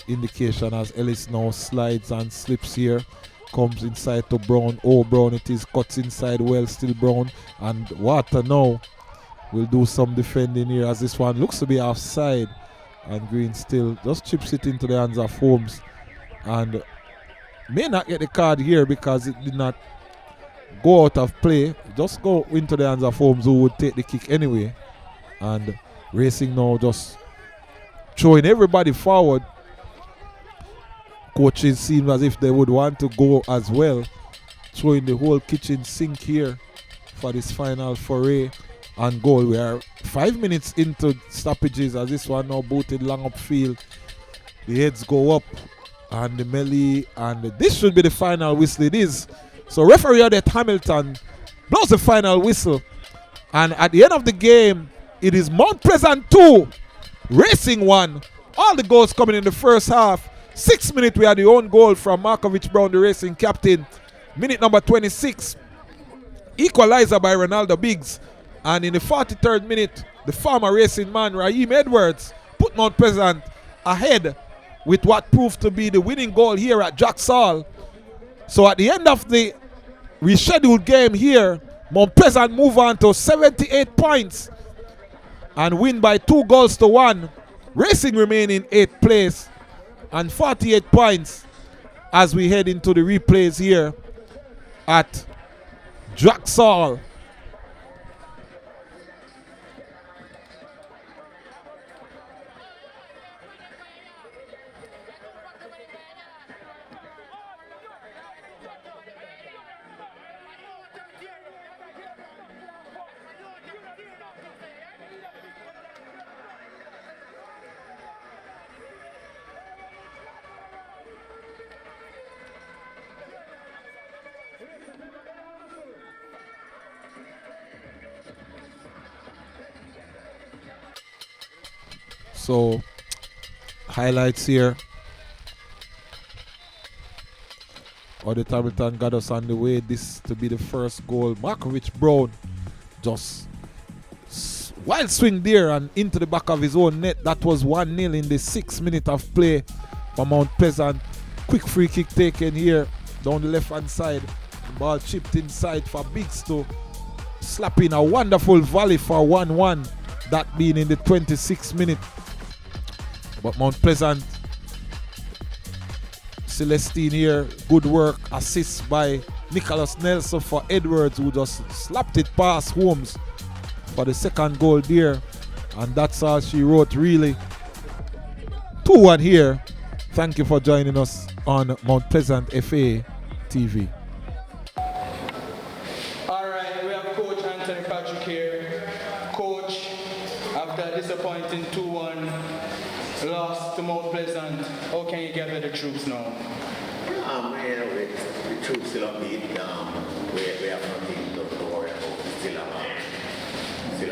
indication as Ellis now slides and slips here. Comes inside to Brown. Oh, Brown it is. Cuts inside well. Still Brown. And Water now will do some defending here as this one looks to be offside. And Green still just chips it into the hands of Holmes. And may not get the card here because it did not go out of play. Just go into the hands of Holmes, who would take the kick anyway. And Racing now just throwing everybody forward. Coaches seem as if they would want to go as well. Throwing the whole kitchen sink here for this final foray and goal. We are 5 minutes into stoppages as this one now booted long upfield. The heads go up and the melee, and this should be the final whistle. It is. So referee Odette Hamilton blows the final whistle, and at the end of the game it is Mount Pleasant 2 Racing 1. All the goals coming in the first half. 6 minutes we had the own goal from Marcovich Brown, the Racing captain. Minute number 26, equalizer by Ronaldo Biggs, and in the 43rd minute the former Racing man Raheem Edwards put Mount Pleasant ahead with what proved to be the winning goal here at Drax Hall. So at the end of the rescheduled game here, Mount Pleasant move on to 78 points and win by 2-1. Racing remain in 8th place and 48 points as we head into the replays here at Drax Hall. So, highlights here. Odette Hamilton got us on the way. This to be the first goal. Marcovich Brown just wild swing there and into the back of his own net. That was 1-0 in the 6th minute of play for Mount Pleasant. Quick free kick taken here down the left hand side. The ball chipped inside for Biggs to slap in a wonderful volley for 1-1. That being in the 26th minute. But Mount Pleasant, Celestine here, good work, assist by Nicholas Nelson for Edwards, who just slapped it past Holmes for the second goal there. And that's all she wrote really. 2-1 here. Thank you for joining us on Mount Pleasant FA TV. Alright, we have Coach Anthony Patrick here. Coach, after a disappointing 2-1 loss to Mount Pleasant, how can you gather the troops now? The troops still upbeat. We have nothing to worry about. Still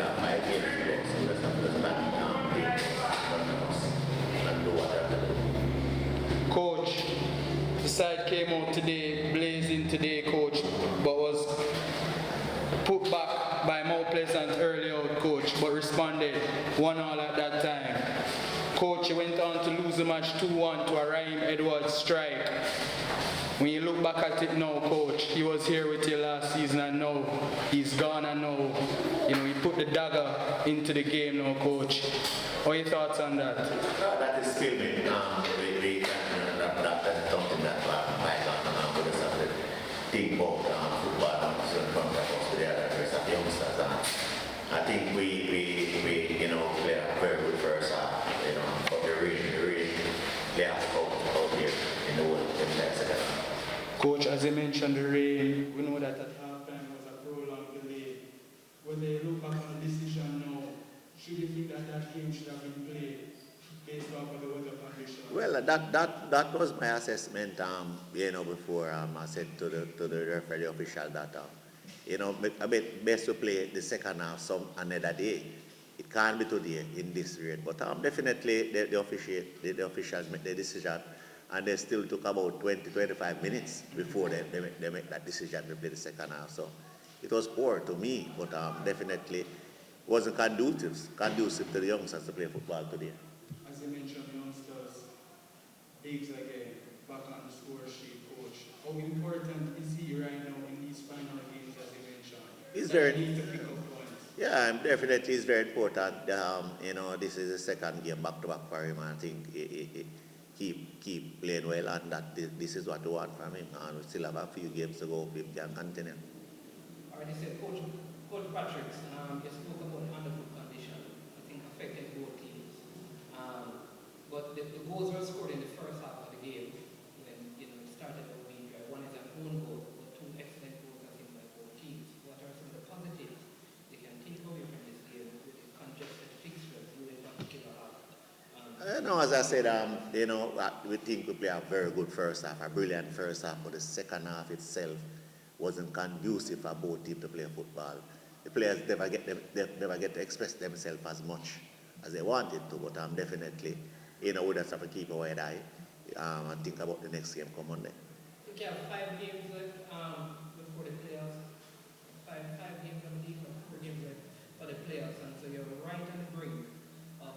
have 5 games to go. So let's not let that and do what they have to do. Coach, the side came out today, blazing today, Coach, but was put back by Mount Pleasant early out, Coach, but responded 1-1 at that time. Coach, you went on to lose the match 2-1 to a Raheem Edwards strike. When you look back at it now, Coach, he was here with you last season and now he's gone and now, he put the dagger into the game now, Coach. What are your thoughts on that? That is still me. That's something that I can't put us up to think about football from the first to the other rest of the youngsters. I think we play a very good first half, but the really play out here in the world in the second half. Coach, as you mentioned, the rain, we know that at halftime was a prolonged delay. When they look back on the decision now, should you think that game should have been played based off of the weather conditions? Well, that was my assessment. Before I said to the referee official that a bit best to play the second half some another day. It can't be today in this rain, but definitely the officials make the decision. And they still took about 20-25 minutes before they make that decision to play the second half. So it was poor to me, but definitely wasn't conducive to the youngsters to play football today. As you mentioned, youngsters, Biggs again, back on the score sheet, coach. How important is he right now in these final games, as you mentioned? He's That very, he needs to pick up points. yeah, definitely is very important. This is the second game back to back for him. I think he keep playing well, and that this is what we want from him. And we still have a few games to go. If he can continue. Already said, Coach Patrick, you spoke about underfoot condition. I think affected both teams. But the goals were scored in the first half of the game when it started out being dry. One is an own goal, but two excellent goals, I think, by both teams. What are some of the positives they can take away from this game with the congested fixtures you in particular have? No, as I said, we think we play a very good first half, a brilliant first half, but the second half itself wasn't conducive for both teams to play football. The players never get to express themselves as much as they wanted to, but definitely, we just have to keep a wide eye and think about the next game come Monday. I think you have 5 games left before the playoffs. Five games, I believe, or 4 games left for the playoffs, and so you're right on the brink of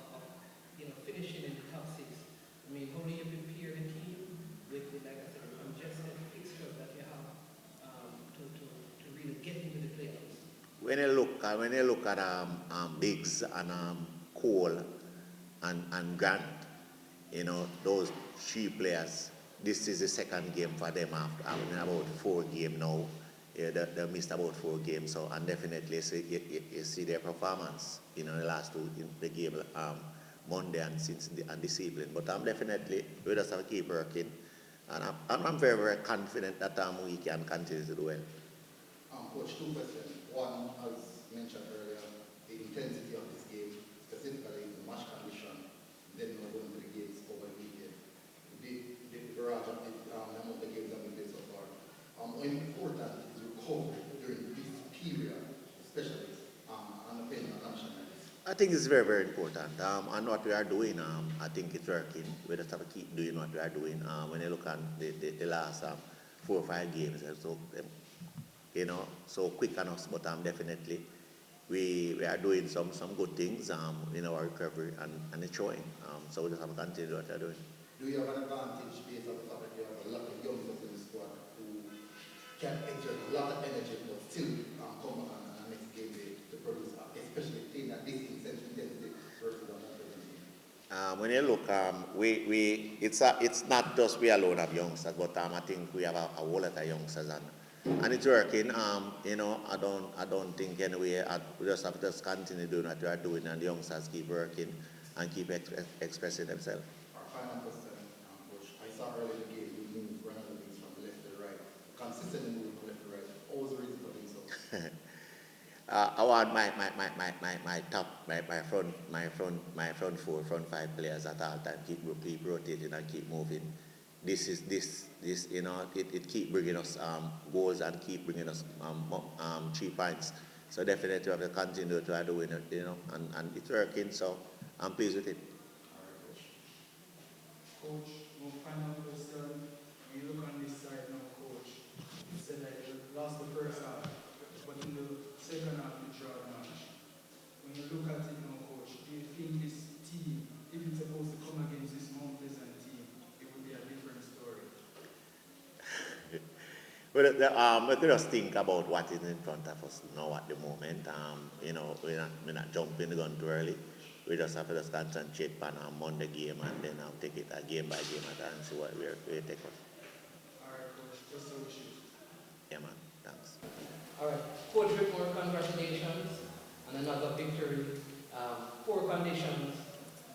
finishing in the top 6. I mean, how do you prepare the team with like I said, the congested fixtures that you have to really get into the playoffs? When you look at Biggs and Cole and Grant, those 3 players, this is the second game for them after about 4 games now. Yeah, they missed about 4 games, so and definitely you see their performance, the last 2 in the game Monday and this evening. But definitely we just have to keep working, and I'm very, very confident that we can continue to do well. Coach, 2 questions. One, as mentioned earlier, the intensity of this game, specifically the match condition, then we're going to the games over the weekend. The barrage of the amount of games that we played so far. How important is recovery during this period, especially on the pain and condition like this? I think it's very, very important. And what we are doing, I think it's working. We just have to keep doing what we are doing. When you look at the last 4 or 5 games, so quick on us, but definitely we are doing some good things in our recovery, and it's showing. So we just have to continue what we are doing. Do you have an advantage based on the fact that you have a lot of youngsters in the squad who can exert a lot of energy but still come on the next game day to produce, especially thing that this intensity versus the more. When you look, it's not just we alone have youngsters, but I think we have a whole lot of youngsters, and it's working. I don't think anyway. We just have to continue doing what we are doing, and the youngsters keep working and keep expressing themselves. Our final question, Coach. I saw earlier in the game you moved randomly from left to right, consistently moving from left to right. What was the reason for doing so? I want my front 4, front 5 players at all time keep rotating and keep moving. This it keep bringing us goals and keep bringing us 3 points. So definitely we have to continue to do it, and it's working. So I'm pleased with it. All right, Coach. Coach, one final question. When you look on this side now, Coach, you said that you lost the first half, but in the second half you draw the match. When you look at it now, Coach, do you think this team, if it's supposed to come against this Mount Pleasant team, it would be a different story? Well, we could just think about what is in front of us now at the moment. We're not jumping the gun too early. We just have to just concentrate on our Monday game, and then take it game by game and see what we take us. All right, Coach, just so we should. Yeah, man. Thanks. All right, Coach Whitmore, congratulations on another victory. Poor conditions,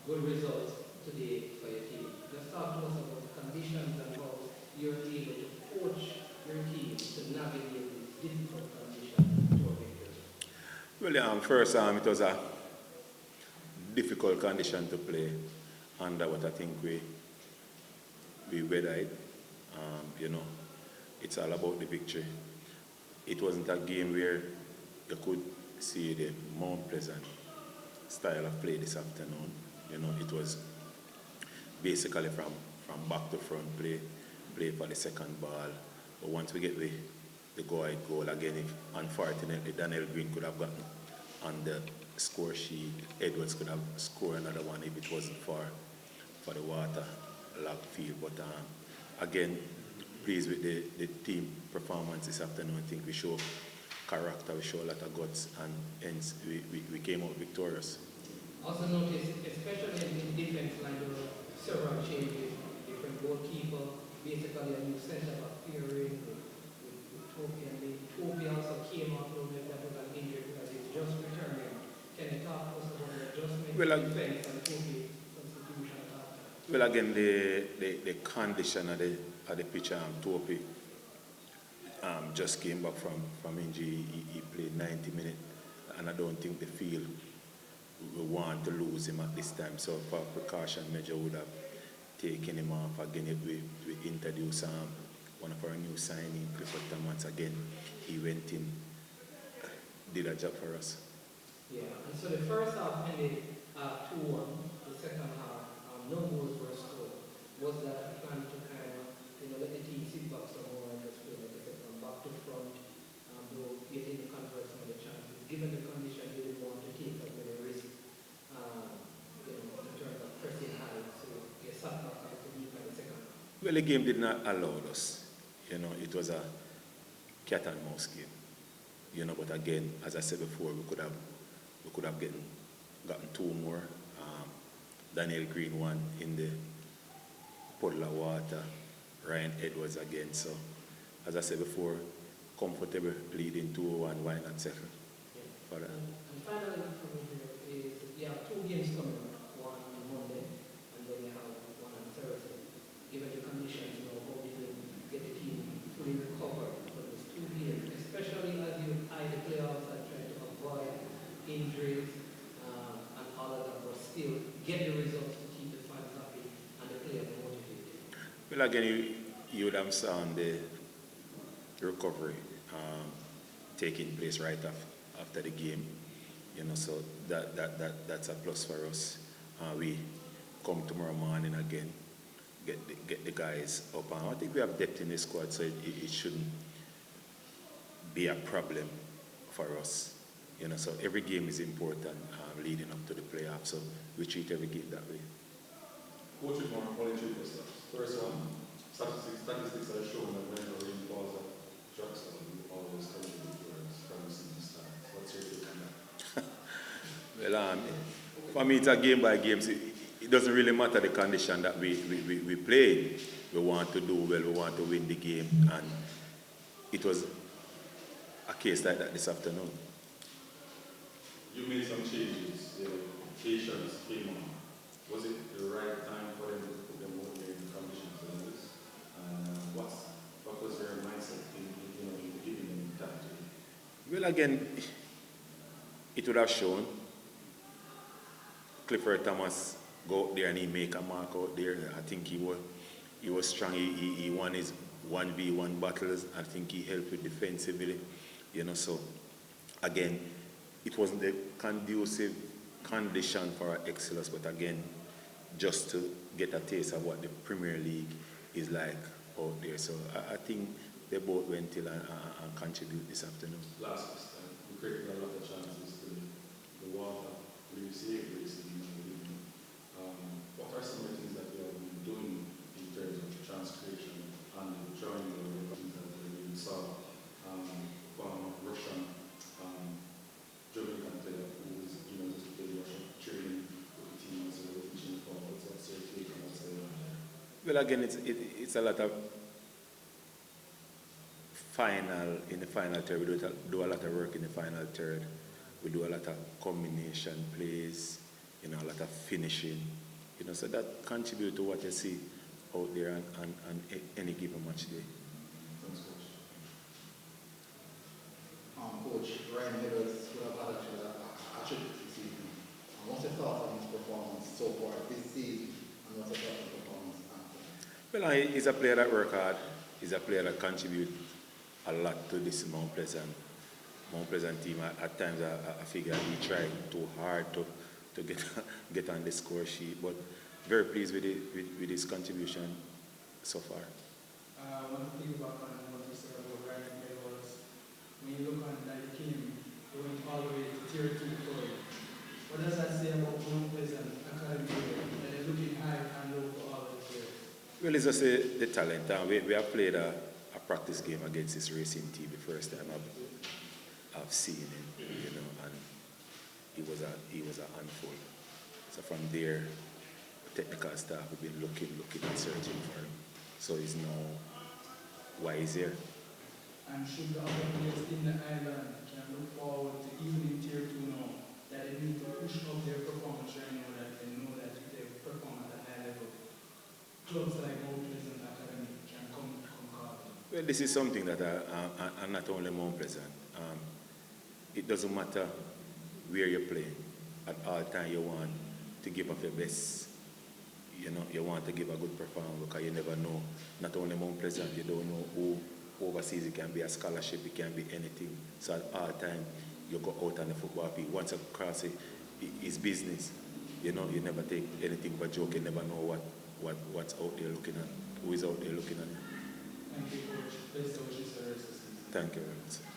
good results today for your team. Just talk to us about the conditions and how you're able to coach your team to navigate these difficult conditions to a victory. Well, first, it was a difficult condition to play under, but I think we weathered it. It's all about the victory. It wasn't a game where you could see the Mount Pleasant style of play this afternoon. It was basically from back to front play for the second ball. But once we get the goal again, if unfortunately Daniel Green could have gotten on the score sheet. Edwards could have scored another one if it wasn't for the water lock field. But again, pleased with the team performance this afternoon. I think we show character, we show a lot of guts, and hence we came out victorious. Also notice, especially in defense line, there were several changes. Different goalkeeper, basically a new centre back pairing with Toby, and then Toby also came out with that was an injury because he's just returning. Can you talk to us about the adjustment defense and Toby substitution after? Well, again, the condition of the pitch, Toby just came back from injury. He played 90 minutes, and I don't think the field we want to lose him at this time. So for precaution measure, would have taken him off. Again, we introduced one of our new signing, Clifford Thomas. Again, he went in, did a job for us. Yeah, and so the first half ended 2-1. The second half, no goals were scored. Was that a plan to kind of, let the team sit back some more and just feel like they come back to front, though you didn't convert some of the chances? Given the condition, you didn't want to take that many risks, in terms of pressing high, so you sat back a little deep in the second half. Well, the game did not allow us. It was a cat and mouse game. But again, as I said before, we could have gotten two more. Daniel Green one in the puddle of water. Raheem Edwards again. So, as I said before, comfortable leading 2-1. Why not settle for that? And finally, from here is you have two games coming up. One on Monday, and then you have one on Thursday. Given the conditions, how did you get the team fully recovered for those two games, especially as you eye the playoffs and try to avoid injuries and all of that, but still get the results to keep the fans happy and the players motivated? Well, again, you would have seen the recovery taking place right after the game. So that's a plus for us. We come tomorrow morning again, get the guys up. I think we have depth in the squad, so it shouldn't be a problem for us. So every game is important leading up to the playoffs. So we treat every game that way. Coach, with more only two questions. First one, statistics are showing that whenever rain falls at Drax Hall, you always come to the towards from the season start. What's your take on that? Well, for me, it's a game by game. It doesn't really matter the condition that we play. We want to do well. We want to win the game, and it was a case like that this afternoon. You made some changes. The Haitians came on. Was it the right time for them to put them out there in the conditions like this? And what was their mindset in giving them time to? Well, again, it would have shown. Clifford Thomas go out there and he make a mark out there. I think he was strong. He won his 1v1 battles. I think he helped with defensively. So again, it wasn't the conducive condition for Exilus, but again, just to get a taste of what the Premier League is like out there. So I think they both went till and contribute this afternoon. Last question. We created a lot of chances to the water. We saved recently. What are some of the things that we have been doing in terms of chance creation and drawing the things that we saw from Russian Jamaican player who is just playing Russian training with the team as well, teaching forward. What's your take on what's going on there? Well, again, it's a lot of in the final third. We do a lot of work in the final third. We do a lot of combination plays, a lot of finishing, so that contributes to what you see out there on any given match day. Thanks, Coach. Coach, Raheem Edwards would have had actually a tribute this season. What's your thoughts on his performance so far this season, and what's your thoughts on performance after? Well, he's a player that works hard. He's a player that contributes a lot to this Mount Pleasant team. At times, I figure he tried too hard to get on the score sheet, but very pleased with his contribution so far. I want to piggyback on what you said about Raheem Edwards. When you look on that team, they went all the way to tier 2 Well, it's just the talent. We have played a practice game against this racing team the first time I've seen him, you know, and he was a handful. So from there, technical staff have been looking and searching for him. So he's now why he's here. And should the other players in the island can look forward to even in tier 2 now, that they need to push up their performance right now, that they know that if they perform at a high level, clubs like Mount Pleasant Academy can come call them. Well, this is something that I'm not only Mount Pleasant. It doesn't matter where you're playing. At all time you want to give up your best. You know, you want to give a good performance because you never know. Not only Mount Pleasant, you don't know who overseas. It can be a scholarship, it can be anything. So at all time you go out on the football field. Once you cross it, it's business. You know, you never take anything but joke. You never know what's out there looking at, who is out there looking at you. Thank you, Coach. Best wishes for the rest of the season. Thank you very much.